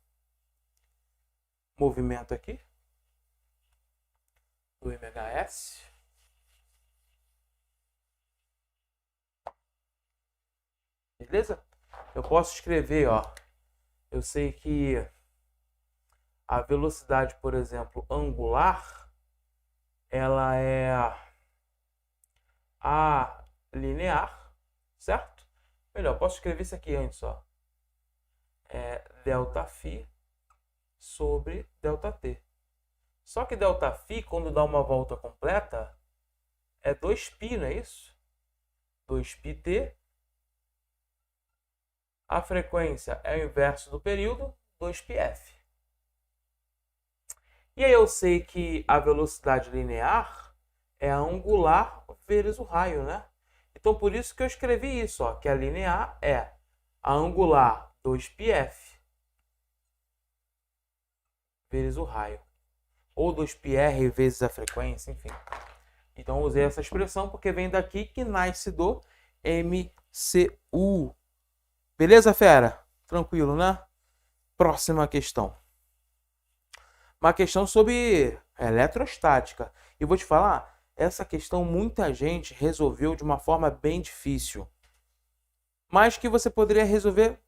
movimento aqui do MHS. Beleza? Eu posso escrever, ó. Eu sei que a velocidade, por exemplo, angular, ela é a linear, certo? Melhor, posso escrever isso aqui antes, ó. É ΔΦ sobre ΔT. Só que ΔΦ, quando dá uma volta completa, é 2π, não é isso? 2πt. A frequência é o inverso do período, 2πf. E aí eu sei que a velocidade linear é a angular vezes o raio, né? Então, por isso que eu escrevi isso, ó, que a linear é a angular 2πf vezes o raio. Ou 2πr vezes a frequência, enfim. Então, eu usei essa expressão porque vem daqui que nasce do MCU. Beleza, fera? Tranquilo, né? Próxima questão. Uma questão sobre eletrostática. E vou te falar, essa questão muita gente resolveu de uma forma bem difícil. Mas que você poderia resolver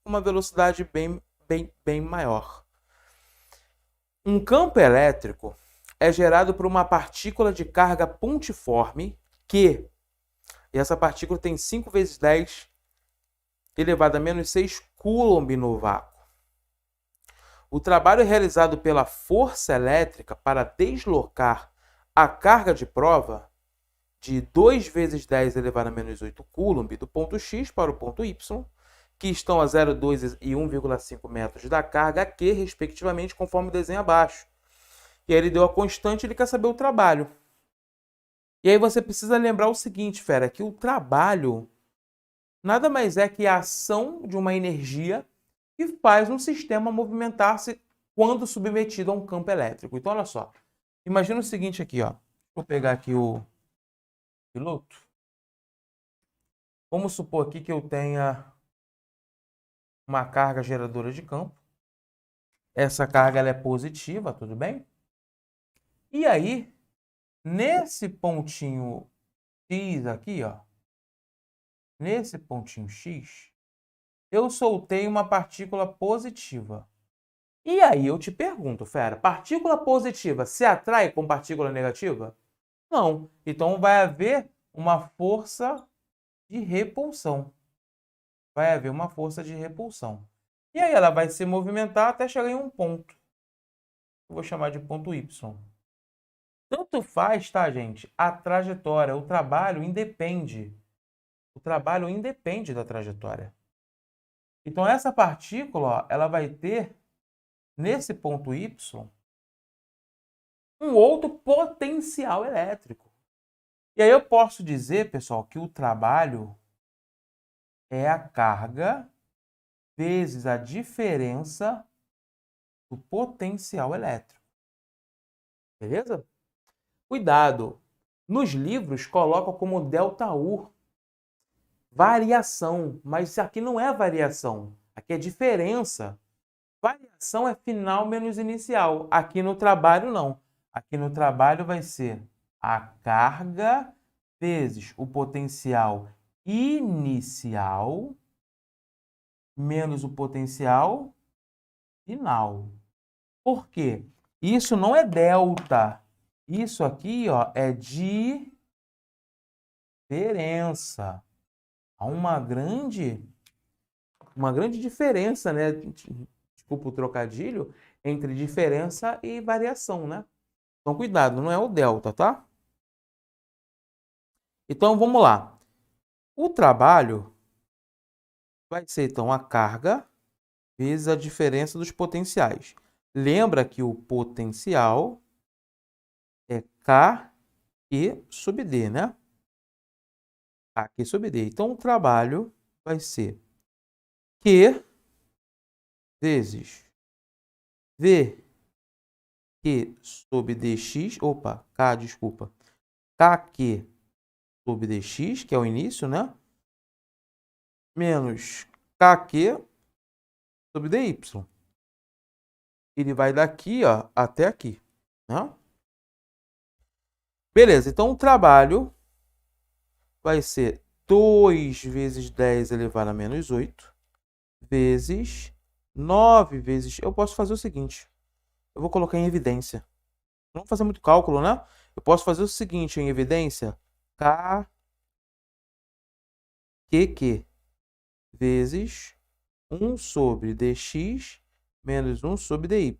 com uma velocidade bem maior. Um campo elétrico é gerado por uma partícula de carga pontiforme que, e essa partícula tem 5 vezes 10 elevado a menos 6 coulomb no vácuo. O trabalho realizado pela força elétrica para deslocar a carga de prova de 2 vezes 10 elevado a menos 8 coulomb do ponto X para o ponto Y, que estão a 0,2 e 1,5 metros da carga Q, respectivamente, conforme o desenho abaixo. E aí ele deu a constante, ele quer saber o trabalho. E aí você precisa lembrar o seguinte, fera, que o trabalho nada mais é que a ação de uma energia que faz um sistema movimentar-se quando submetido a um campo elétrico. Então, olha só. Imagina o seguinte aqui, ó. Vou pegar aqui o piloto. Vamos supor aqui que eu tenha uma carga geradora de campo. Essa carga ela é positiva, tudo bem? E aí, nesse pontinho X aqui, ó. Nesse pontinho X, eu soltei uma partícula positiva. E aí eu te pergunto, fera, partícula positiva se atrai com partícula negativa? Não. Então vai haver uma força de repulsão. Vai haver uma força de repulsão. E aí ela vai se movimentar até chegar em um ponto. Eu vou chamar de ponto Y. Tanto faz, tá, gente? A trajetória, o trabalho independe. O trabalho independe da trajetória. Então essa partícula, ó, ela vai ter nesse ponto Y um outro potencial elétrico. E aí eu posso dizer, pessoal, que o trabalho é a carga vezes a diferença do potencial elétrico. Beleza? Cuidado! Nos livros colocam como ΔU variação, mas isso aqui não é variação. Aqui é diferença. Variação é final menos inicial. Aqui no trabalho, não. Aqui no trabalho vai ser a carga vezes o potencial inicial menos o potencial final. Por quê? Isso não é delta. Isso aqui, ó, é diferença. Há uma grande diferença, né? Desculpa o trocadilho, entre diferença e variação, né? Então, cuidado, não é o delta, tá? Então, vamos lá. O trabalho vai ser, então, a carga vezes a diferença dos potenciais. Lembra que o potencial é Q sobre D, né? Q sobre D. Então, o trabalho vai ser Q vezes V Q sobre dx, opa, K, desculpa, KQ sobre dx, que é o início, né? Menos KQ sobre dy. Ele vai daqui, ó, até aqui, né? Beleza, então o trabalho vai ser 2 vezes 10 elevado a menos 8 vezes 9 vezes... Eu posso fazer o seguinte, eu vou colocar em evidência. Não vou fazer muito cálculo, né? Eu posso fazer o seguinte em evidência, KQQ vezes 1 sobre dx menos 1 sobre dy.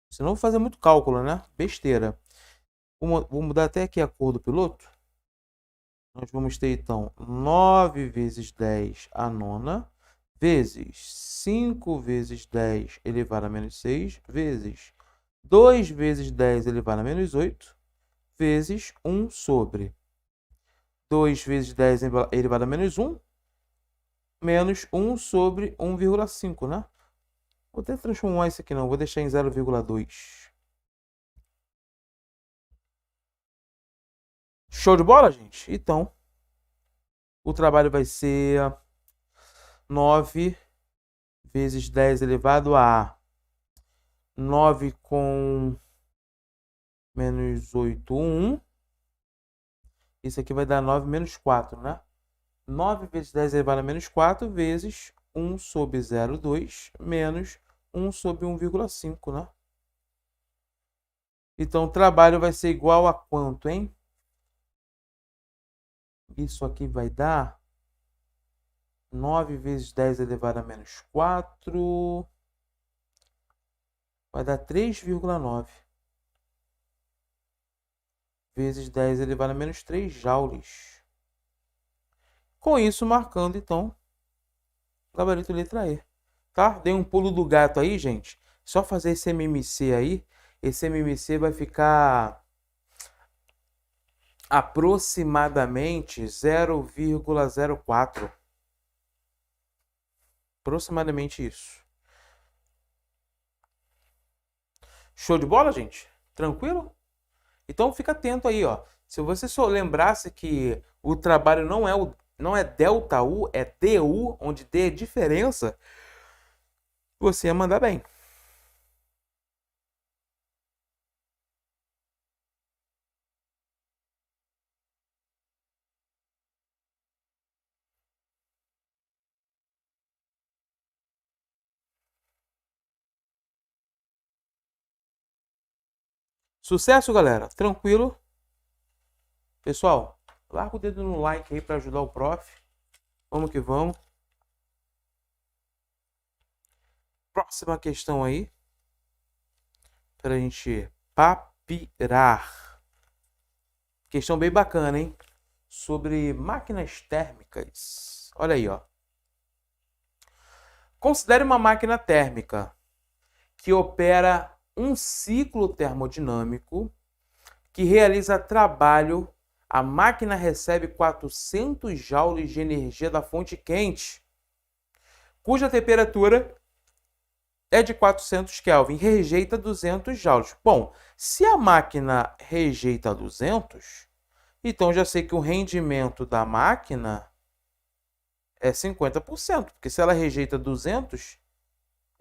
Senão eu vou fazer muito cálculo, né? Besteira. Vou mudar até aqui a cor do piloto. Nós vamos ter, então, 9 vezes 10 a nona, vezes 5 vezes 10 elevado a menos 6, vezes 2 vezes 10 elevado a menos 8, vezes 1 sobre 2 vezes 10 elevado a menos 1, menos 1 sobre 1,5, né? Vou até transformar isso aqui, não. Vou deixar em 0,2. Show de bola, gente? Então, o trabalho vai ser 9 vezes 10 elevado a 9 com menos 8, 1. Isso aqui vai dar 9 menos 4, né? 9 vezes 10 elevado a menos 4 vezes 1 sobre 0,2 menos 1 sobre 1,5, né? Então, o trabalho vai ser igual a quanto, hein? Isso aqui vai dar 9 vezes 10 elevado a menos 4. Vai dar 3,9. Vezes 10 elevado a menos 3 joules. Com isso, marcando, então, o gabarito letra E. Tá? Dei um pulo do gato aí, gente. Só fazer esse MMC aí. Esse MMC vai ficar aproximadamente 0,04. Aproximadamente isso. Show de bola, gente? Tranquilo? Então fica atento aí, ó. Se você só lembrasse que o trabalho não é delta U, é DU, onde D é diferença, você ia mandar bem. Sucesso, galera? Tranquilo? Pessoal, larga o dedo no like aí para ajudar o prof. Vamos que vamos. Próxima questão aí. Para a gente papirar. Questão bem bacana, hein? Sobre máquinas térmicas. Olha aí, ó. Considere uma máquina térmica que opera um ciclo termodinâmico que realiza trabalho. A máquina recebe 400 joules de energia da fonte quente, cuja temperatura é de 400 Kelvin, rejeita 200 joules. Bom, se a máquina rejeita 200, então já sei que o rendimento da máquina é 50%, porque se ela rejeita 200,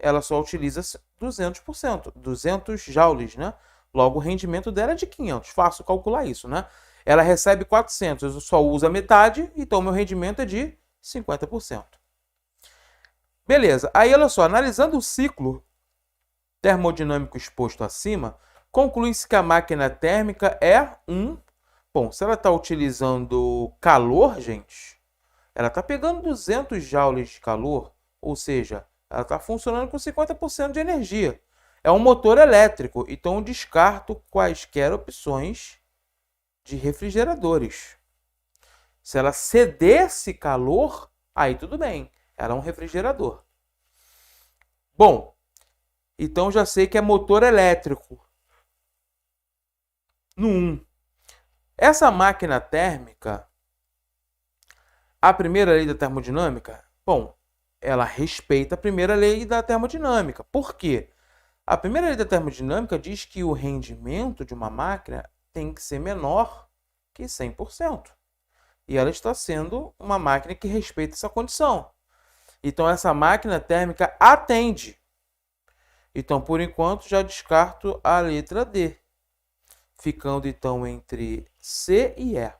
ela só utiliza 200%, 200 joules, né? Logo, o rendimento dela é de 500. Fácil calcular isso, né? ela recebe 400, eu só uso a metade, então meu rendimento é de 50%. Beleza, aí olha só, analisando o ciclo termodinâmico exposto acima, conclui-se que a máquina térmica é Bom, se ela está utilizando calor, gente, ela está pegando 200 joules de calor, ou seja, ela está funcionando com 50% de energia. É um motor elétrico, então eu descarto quaisquer opções de refrigeradores. Se ela cedesse calor, aí tudo bem, ela é um refrigerador. Bom, então já sei que é motor elétrico. No 1. Essa máquina térmica, a primeira lei da termodinâmica, bom, ela respeita a primeira lei da termodinâmica. Por quê? A primeira lei da termodinâmica diz que o rendimento de uma máquina tem que ser menor que 100%. E ela está sendo uma máquina que respeita essa condição. Então, essa máquina térmica atende. Então, por enquanto, já descarto a letra D. Ficando, então, entre C e E.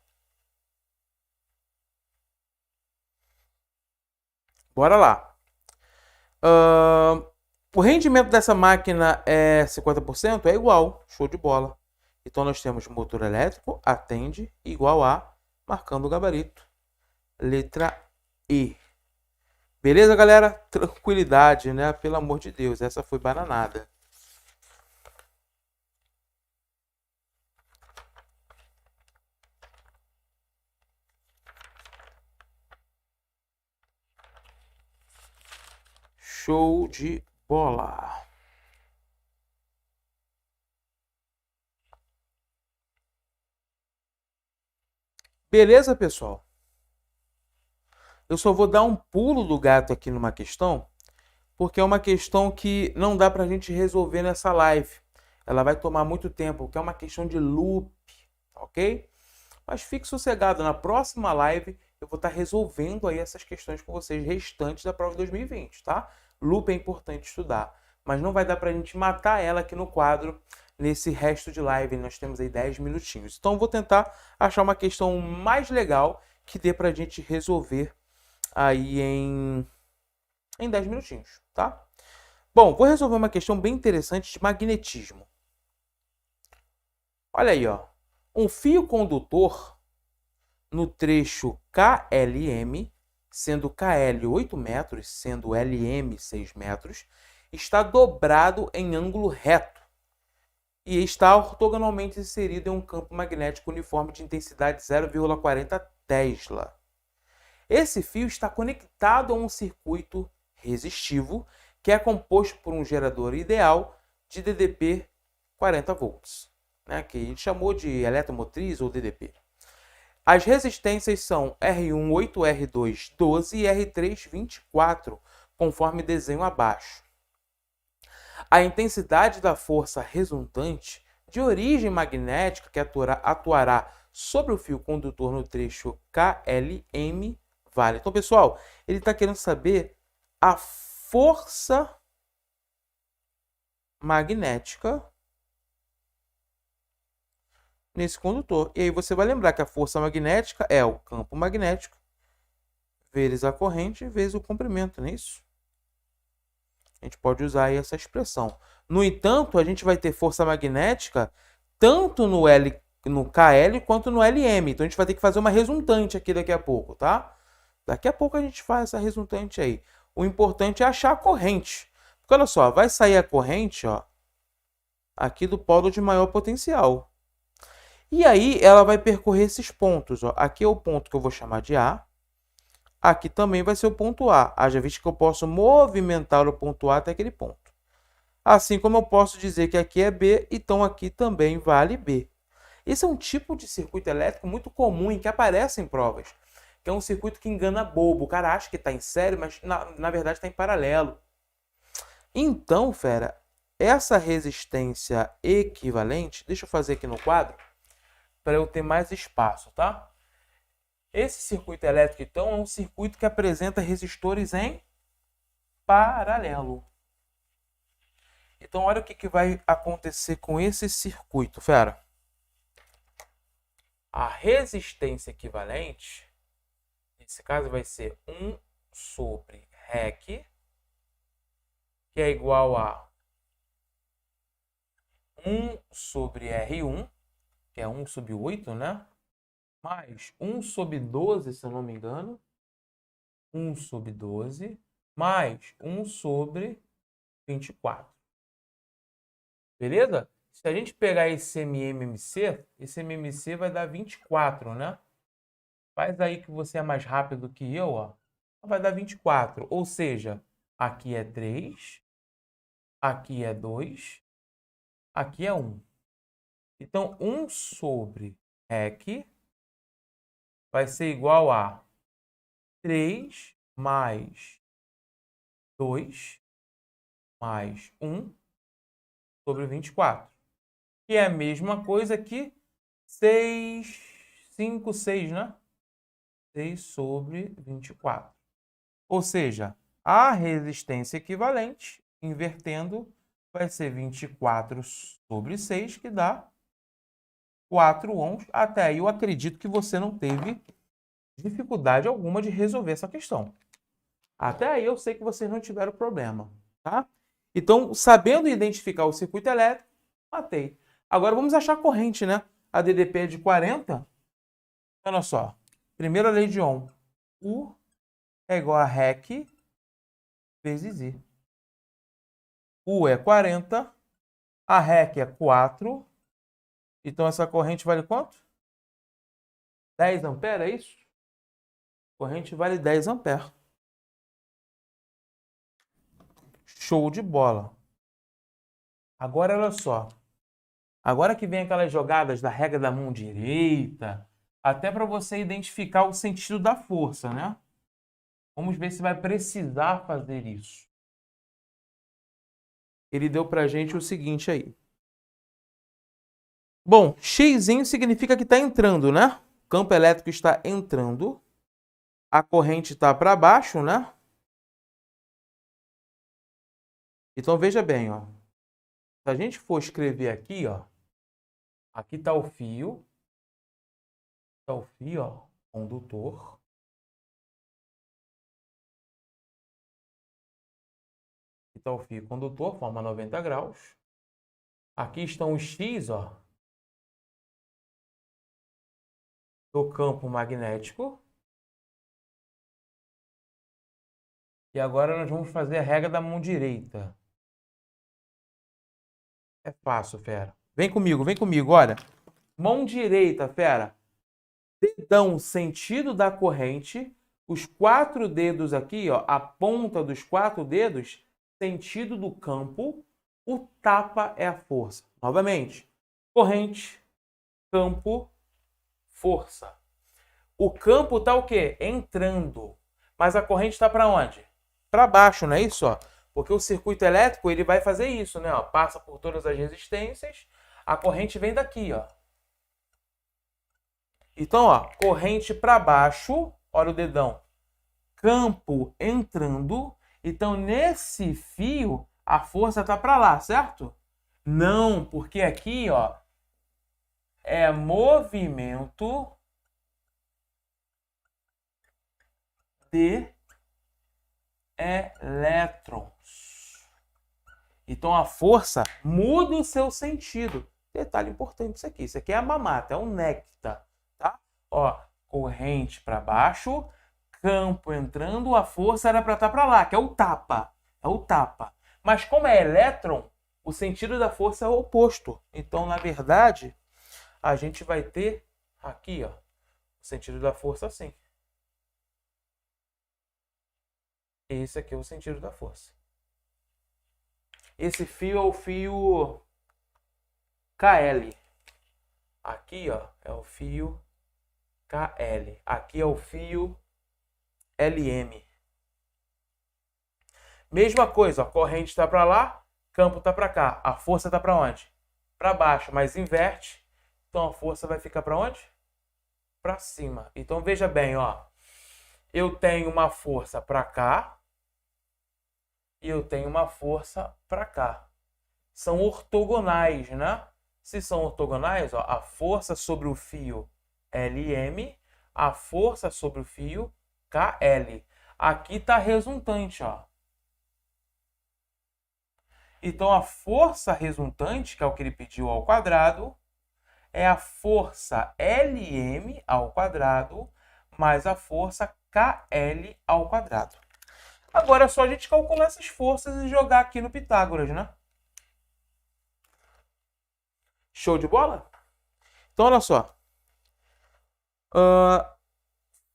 Bora lá. O rendimento dessa máquina é 50%? É igual. Show de bola. Então, nós temos motor elétrico, atende, igual a, marcando o gabarito. Letra E. Beleza, galera? Tranquilidade, né? Pelo amor de Deus, essa foi bananada. Show de bola. Beleza, pessoal? Eu só vou dar um pulo do gato aqui numa questão, porque é uma questão que não dá para a gente resolver nessa live. Ela vai tomar muito tempo, porque é uma questão de loop, ok? Mas fique sossegado, na próxima live eu vou estar resolvendo aí essas questões com vocês restantes da prova de 2020, tá? Loop é importante estudar, mas não vai dar para a gente matar ela aqui no quadro, nesse resto de live. Nós temos aí 10 minutinhos. Então eu vou tentar achar uma questão mais legal que dê para a gente resolver aí em 10 minutinhos, tá? Bom, vou resolver uma questão bem interessante de magnetismo. Olha aí, ó. Um fio condutor no trecho KLM, sendo KL 8 metros, sendo LM 6 metros, está dobrado em ângulo reto e está ortogonalmente inserido em um campo magnético uniforme de intensidade 0,40 Tesla. Esse fio está conectado a um circuito resistivo que é composto por um gerador ideal de DDP 40 volts, né, que a gente chamou de eletromotriz ou DDP. As resistências são R1 8, R2 12 e R3 24, conforme desenho abaixo. A intensidade da força resultante de origem magnética que atuará sobre o fio condutor no trecho KLM vale. Então, pessoal, ele está querendo saber a força magnética nesse condutor. E aí você vai lembrar que a força magnética é o campo magnético vezes a corrente vezes o comprimento, não é isso? A gente pode usar aí essa expressão. No entanto, a gente vai ter força magnética tanto no KL quanto no LM. Então, a gente vai ter que fazer uma resultante aqui daqui a pouco, tá? Daqui a pouco a gente faz essa resultante aí. O importante é achar a corrente. Porque, olha só, vai sair a corrente, ó, aqui do polo de maior potencial. E aí, ela vai percorrer esses pontos, ó. Aqui é o ponto que eu vou chamar de A. Aqui também vai ser o ponto A. Haja visto que eu posso movimentar o ponto A até aquele ponto. Assim como eu posso dizer que aqui é B, então aqui também vale B. Esse é um tipo de circuito elétrico muito comum e que aparece em provas. Que é um circuito que engana bobo. O cara acha que está em série, mas na verdade está em paralelo. Então, fera, essa resistência equivalente, deixa eu fazer aqui no quadro, para eu ter mais espaço, tá? Esse circuito elétrico, então, é um circuito que apresenta resistores em paralelo. Então, olha o que vai acontecer com esse circuito, fera. A resistência equivalente, nesse caso, vai ser 1 sobre REC, que é igual a 1 sobre R1, que é 1 sobre 8, né? Mais 1 sobre 12, se eu não me engano. 1 sobre 12, mais 1 sobre 24. Beleza? Se a gente pegar esse MMC vai dar 24, né? Faz aí que você é mais rápido que eu, ó. Vai dar 24. Ou seja, aqui é 3, aqui é 2, aqui é 1. Então, 1 sobre REC vai ser igual a 3 mais 2 mais 1 sobre 24. Que é a mesma coisa que 6, 5, 6, né? 6 sobre 24. Ou seja, a resistência equivalente, invertendo, vai ser 24 sobre 6, que dá 4 ohms. Até aí eu acredito que você não teve dificuldade alguma de resolver essa questão. Até aí eu sei que vocês não tiveram problema, tá? Então, sabendo identificar o circuito elétrico, matei. Agora vamos achar a corrente, né? A DDP é de 40. Olha só. Primeira lei de Ohm. U é igual a REC vezes I. U é 40. A REC é 4. Então essa corrente vale quanto? 10 amperes, é isso? A corrente vale 10 amperes. Show de bola. Agora, olha só. Agora que vem aquelas jogadas da regra da mão direita, até para você identificar o sentido da força, né? Vamos ver se vai precisar fazer isso. Ele deu para a gente o seguinte aí. Bom, X significa que está entrando, né? O campo elétrico está entrando. A corrente está para baixo, né? Então, veja bem, ó. Se a gente for escrever aqui, ó. Aqui está o fio. Está o fio, ó. Condutor. Aqui está o fio condutor, forma 90 graus. Aqui estão os X, ó. Do campo magnético. E agora nós vamos fazer a regra da mão direita. É fácil, fera. Vem comigo, olha. Mão direita, fera. Dedão, sentido da corrente. Os 4 dedos aqui, ó, a ponta dos 4 dedos, sentido do campo. O tapa é a força. Novamente, corrente, campo, força. O campo está o quê? Entrando. Mas a corrente está para onde? Para baixo, não é isso? Ó? Porque o circuito elétrico ele vai fazer isso, né? Ó, passa por todas as resistências, a corrente vem daqui, ó. Então, ó, corrente para baixo, olha o dedão, campo entrando. Então, nesse fio, a força está para lá, certo? Não, porque aqui, ó, é movimento de elétrons. Então a força muda o seu sentido. Detalhe importante isso aqui é a mamata, é um néctar, tá? Ó, corrente para baixo, campo entrando, a força era para estar para lá, que é o tapa. É o tapa. Mas como é elétron, o sentido da força é o oposto. Então, na verdade, a gente vai ter aqui, ó, o sentido da força assim. Esse aqui é o sentido da força. Esse fio é o fio KL. Aqui, ó, é o fio KL. Aqui é o fio LM. Mesma coisa, ó, corrente está para lá, campo está para cá. A força está para onde? Para baixo, mas inverte. Então a força vai ficar para onde? Para cima. Então veja bem, ó. Eu tenho uma força para cá. E eu tenho uma força para cá. São ortogonais, né? Se são ortogonais, ó, a força sobre o fio LM, a força sobre o fio, KL. Aqui está a resultante, ó. Então, a força resultante, que é o que ele pediu ao quadrado, é a força LM ao quadrado mais a força KL ao quadrado. Agora é só a gente calcular essas forças e jogar aqui no Pitágoras, né? Show de bola? Então, olha só.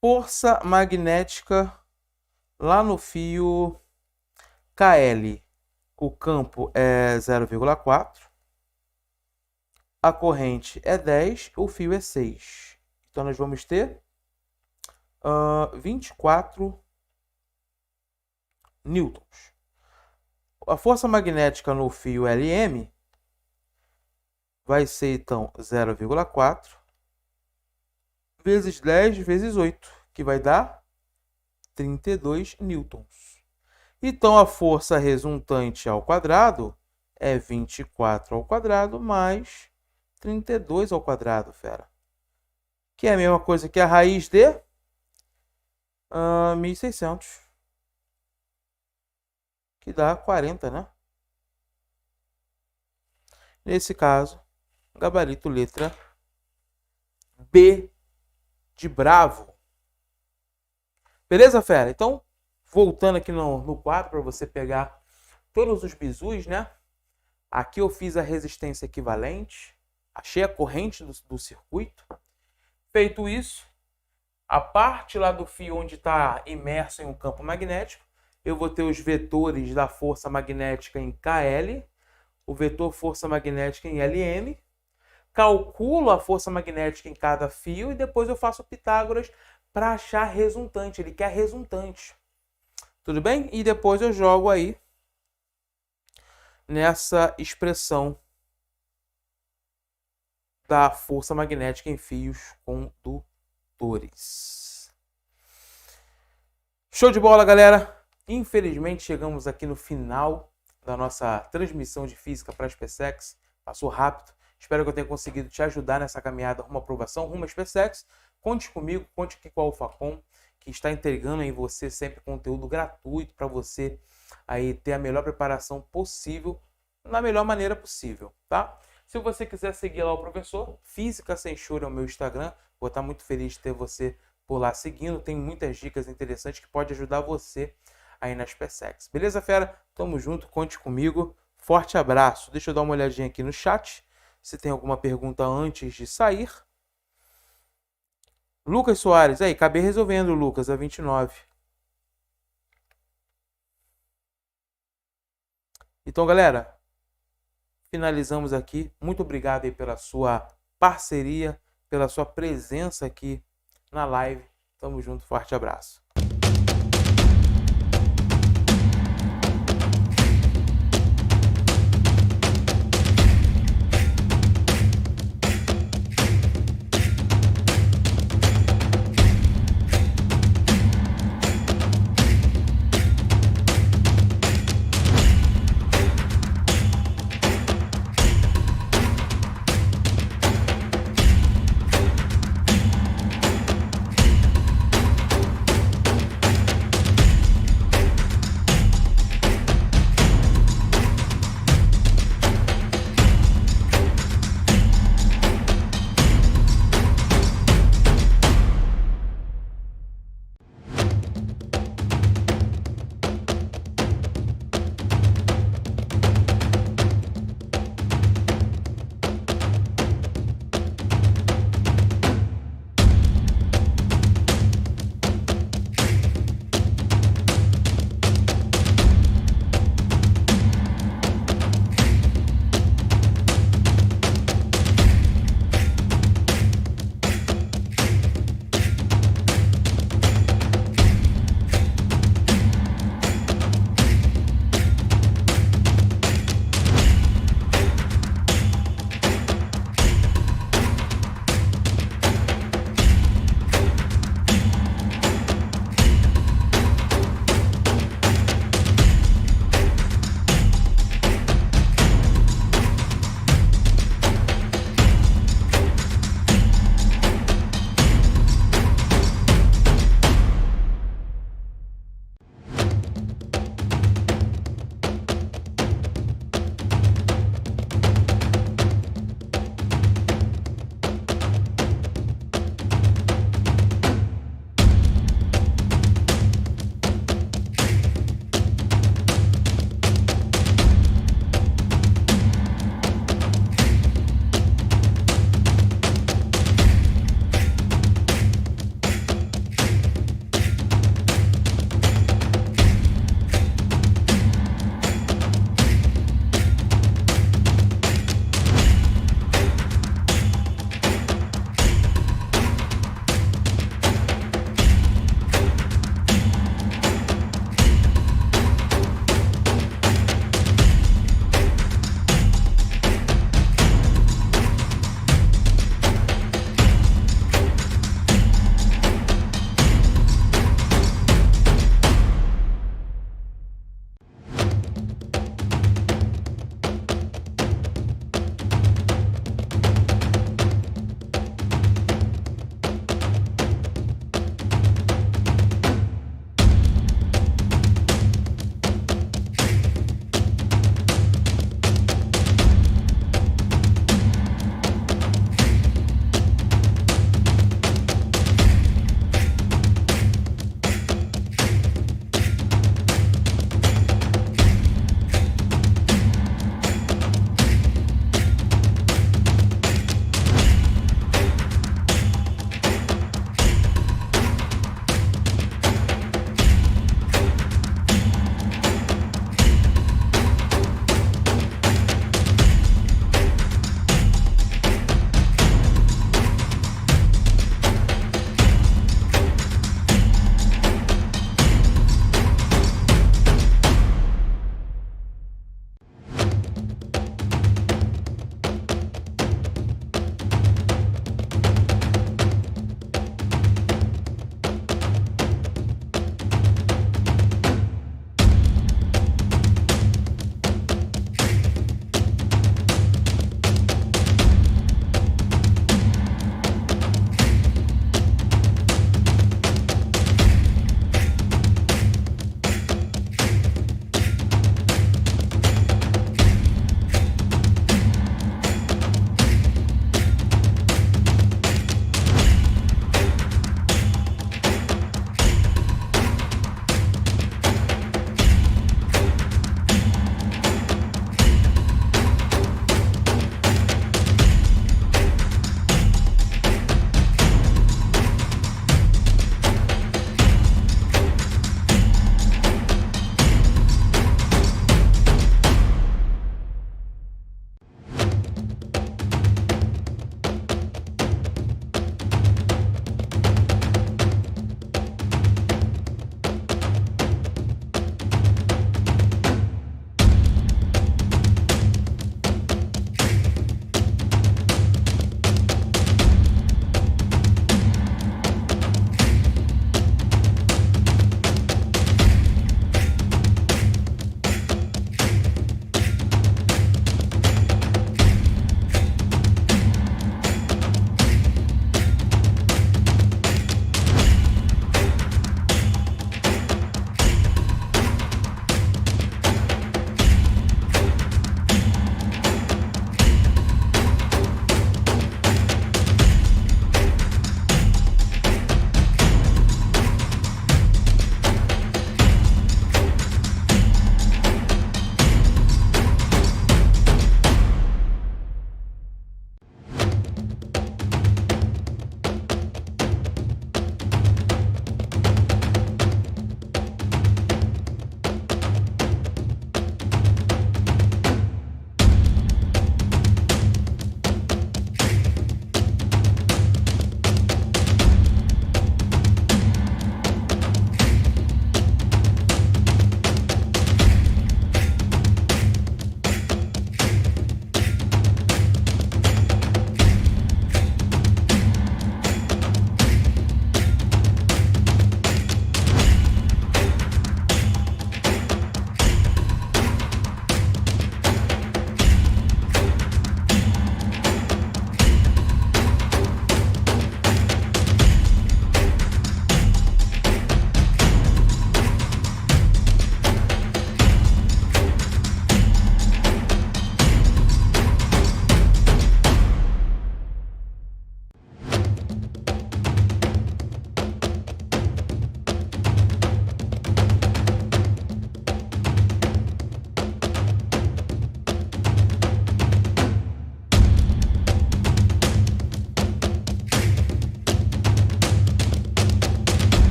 Força magnética lá no fio KL. O campo é 0,4. A corrente é 10, o fio é 6. Então, nós vamos ter 24 newtons. A força magnética no fio LM vai ser, então, 0,4 vezes 10 vezes 8, que vai dar 32 newtons. Então, a força resultante ao quadrado é 24 ao quadrado mais 32 ao quadrado, fera. Que é a mesma coisa que a raiz de 1.600. Que dá 40, né? Nesse caso, gabarito letra B de bravo. Beleza, fera? Então, voltando aqui no quadro para você pegar todos os bizus, né? Aqui eu fiz a resistência equivalente, achei a corrente do circuito. Feito isso, a parte lá do fio onde está imerso em um campo magnético, eu vou ter os vetores da força magnética em KL, o vetor força magnética em LM, calculo a força magnética em cada fio e depois eu faço o Pitágoras para achar a resultante. Ele quer a resultante. Tudo bem? E depois eu jogo aí nessa expressão da força magnética em fios condutores. Show de bola, galera! Infelizmente chegamos aqui no final da nossa transmissão de física para a SpaceX. Passou rápido. Espero que eu tenha conseguido te ajudar nessa caminhada rumo à aprovação, rumo à SpaceX. Conte comigo, conte aqui com a UlfaCom, que está entregando em você sempre conteúdo gratuito para você aí ter a melhor preparação possível, na melhor maneira possível, tá? Se você quiser seguir lá o professor, Física Sem Choro é o meu Instagram. Vou estar muito feliz de ter você por lá seguindo. Tem muitas dicas interessantes que podem ajudar você aí na SpaceX. Beleza, fera? Tamo junto, conte comigo. Forte abraço. Deixa eu dar uma olhadinha aqui no chat, se tem alguma pergunta antes de sair. Lucas Soares, aí, acabei resolvendo, Lucas, a 29. Então, galera, finalizamos aqui. Muito obrigado aí pela sua parceria, pela sua presença aqui na live. Tamo junto, forte abraço.